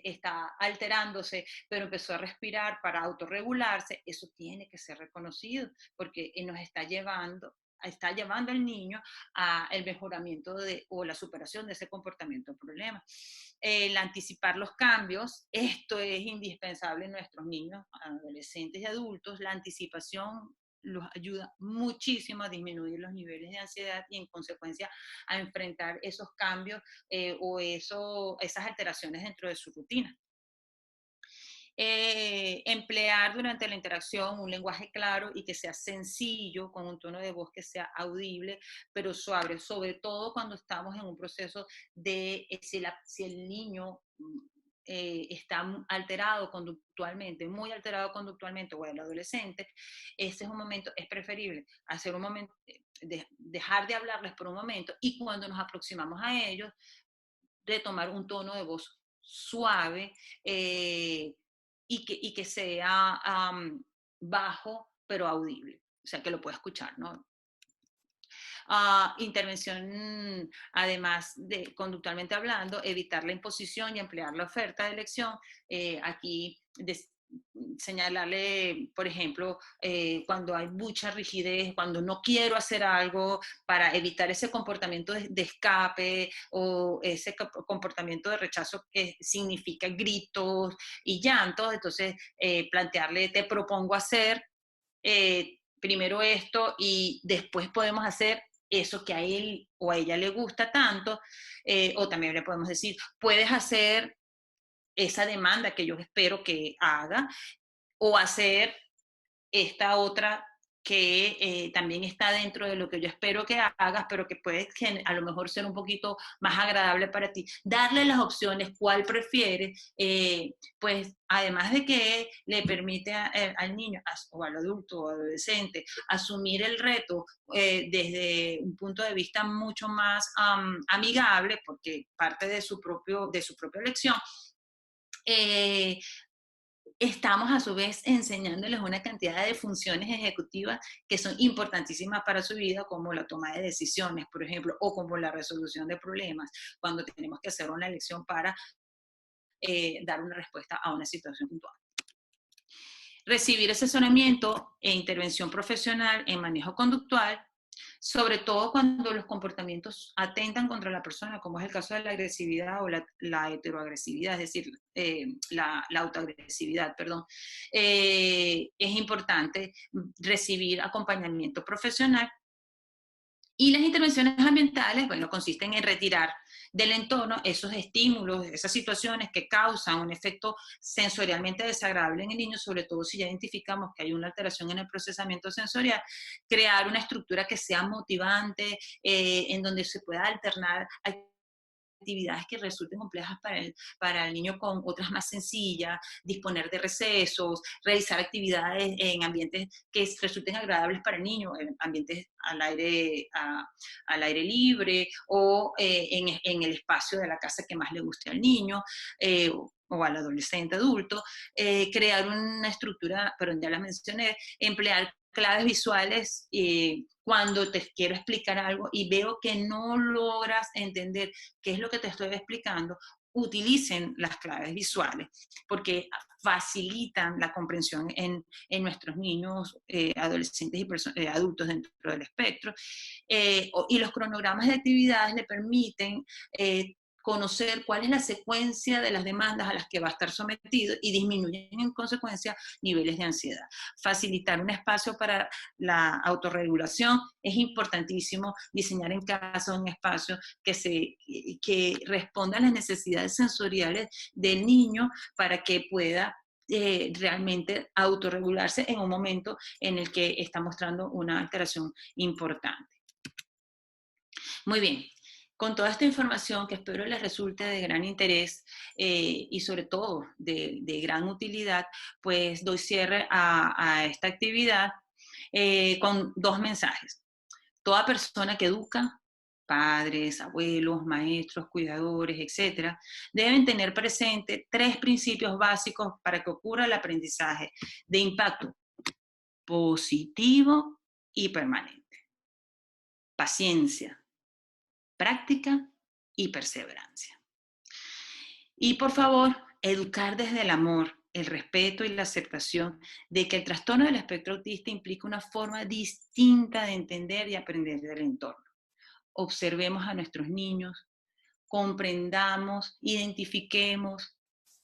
está alterándose, pero empezó a respirar para autorregularse, eso tiene que ser reconocido, porque nos está llevando al niño al mejoramiento o la superación de ese comportamiento problema. El anticipar los cambios, esto es indispensable en nuestros niños, adolescentes y adultos. La anticipación los ayuda muchísimo a disminuir los niveles de ansiedad y en consecuencia a enfrentar esos cambios o esas alteraciones dentro de su rutina. Emplear durante la interacción un lenguaje claro y que sea sencillo, con un tono de voz que sea audible, pero suave, sobre todo cuando estamos en un proceso de si el niño está alterado conductualmente, muy alterado conductualmente, o el adolescente, ese es un momento, es preferible hacer un momento, dejar de hablarles por un momento, y cuando nos aproximamos a ellos, retomar un tono de voz suave, y que sea bajo pero audible, o sea que lo pueda escuchar, ¿no? Intervención, además de conductualmente hablando, evitar la imposición y emplear la oferta de elección. Aquí señalarle, por ejemplo, cuando hay mucha rigidez, cuando no quiero hacer algo, para evitar ese comportamiento de escape o ese comportamiento de rechazo que significa gritos y llantos. Entonces, plantearle, te propongo hacer primero esto y después podemos hacer eso que a él o a ella le gusta tanto, o también le podemos decir, puedes hacer esa demanda que yo espero que haga, o hacer esta otra que también está dentro de lo que yo espero que hagas, pero que puede a lo mejor ser un poquito más agradable para ti. Darle las opciones, cuál prefieres, pues además de que le permite al niño o al adulto o adolescente asumir el reto desde un punto de vista mucho más amigable, porque parte de su propia elección. Estamos a su vez enseñándoles una cantidad de funciones ejecutivas que son importantísimas para su vida, como la toma de decisiones, por ejemplo, o como la resolución de problemas, cuando tenemos que hacer una elección para dar una respuesta a una situación puntual. Recibir asesoramiento e intervención profesional en manejo conductual, sobre todo cuando los comportamientos atentan contra la persona, como es el caso de la agresividad o la heteroagresividad, es decir, la autoagresividad, perdón. Es importante recibir acompañamiento profesional. Y las intervenciones ambientales, bueno, consisten en retirar del entorno esos estímulos, esas situaciones que causan un efecto sensorialmente desagradable en el niño, sobre todo si ya identificamos que hay una alteración en el procesamiento sensorial. Crear una estructura que sea motivante, en donde se pueda alternar actividades que resulten complejas para el niño con otras más sencillas, disponer de recesos, realizar actividades en ambientes que resulten agradables para el niño, en ambientes al aire libre o en el espacio de la casa que más le guste al niño o al adolescente adulto, crear una estructura, pero ya la mencioné, emplear claves visuales cuando te quiero explicar algo y veo que no logras entender qué es lo que te estoy explicando, utilicen las claves visuales, porque facilitan la comprensión en nuestros niños, adolescentes y adultos dentro del espectro. Y los cronogramas de actividades le permiten conocer cuál es la secuencia de las demandas a las que va a estar sometido y disminuyen en consecuencia niveles de ansiedad. Facilitar un espacio para la autorregulación es importantísimo, diseñar en casa un espacio que responda a las necesidades sensoriales del niño para que pueda realmente autorregularse en un momento en el que está mostrando una alteración importante. Muy bien. Con toda esta información que espero les resulte de gran interés y sobre todo de gran utilidad, pues doy cierre a esta actividad con 2 mensajes. Toda persona que educa, padres, abuelos, maestros, cuidadores, etcétera, deben tener presente 3 principios básicos para que ocurra el aprendizaje de impacto positivo y permanente. Paciencia, práctica y perseverancia. Y por favor, educar desde el amor, el respeto y la aceptación de que el trastorno del espectro autista implica una forma distinta de entender y aprender del entorno. Observemos a nuestros niños, comprendamos, identifiquemos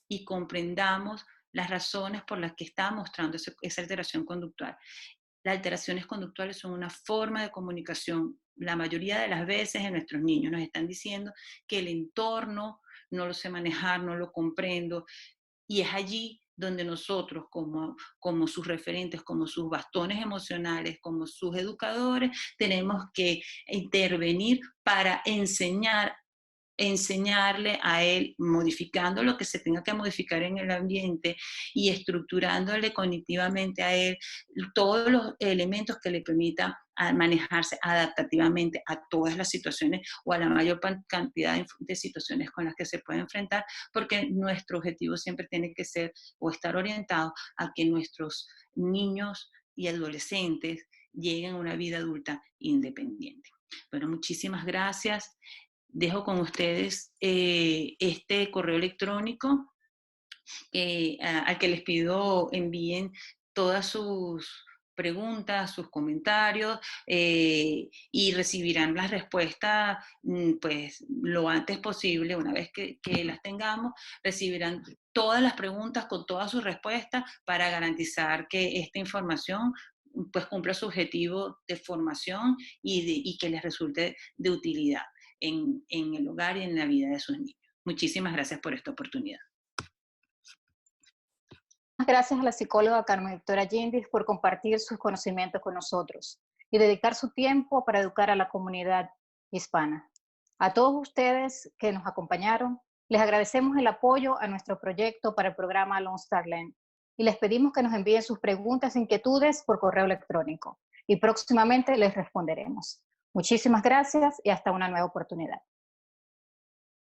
y comprendamos las razones por las que está mostrando esa alteración conductual. Las alteraciones conductuales son una forma de comunicación. La mayoría de las veces en nuestros niños nos están diciendo que el entorno no lo sé manejar, no lo comprendo, y es allí donde nosotros como sus referentes, como sus bastones emocionales, como sus educadores, tenemos que intervenir para enseñarle a él, modificando lo que se tenga que modificar en el ambiente y estructurándole cognitivamente a él todos los elementos que le permitan manejarse adaptativamente a todas las situaciones o a la mayor cantidad de situaciones con las que se puede enfrentar, porque nuestro objetivo siempre tiene que ser o estar orientado a que nuestros niños y adolescentes lleguen a una vida adulta independiente. Bueno, muchísimas gracias. Dejo con ustedes este correo electrónico al que les pido envíen todas sus preguntas, sus comentarios y recibirán las respuestas pues lo antes posible. Una vez que las tengamos, recibirán todas las preguntas con todas sus respuestas para garantizar que esta información pues cumpla su objetivo de formación y que les resulte de utilidad en el hogar y en la vida de sus niños. Muchísimas gracias por esta oportunidad. Gracias a la psicóloga Carmen Victoria Yindis por compartir sus conocimientos con nosotros y dedicar su tiempo para educar a la comunidad hispana. A todos ustedes que nos acompañaron, les agradecemos el apoyo a nuestro proyecto para el programa Lone Star Learn y les pedimos que nos envíen sus preguntas e inquietudes por correo electrónico y próximamente les responderemos. Muchísimas gracias y hasta una nueva oportunidad.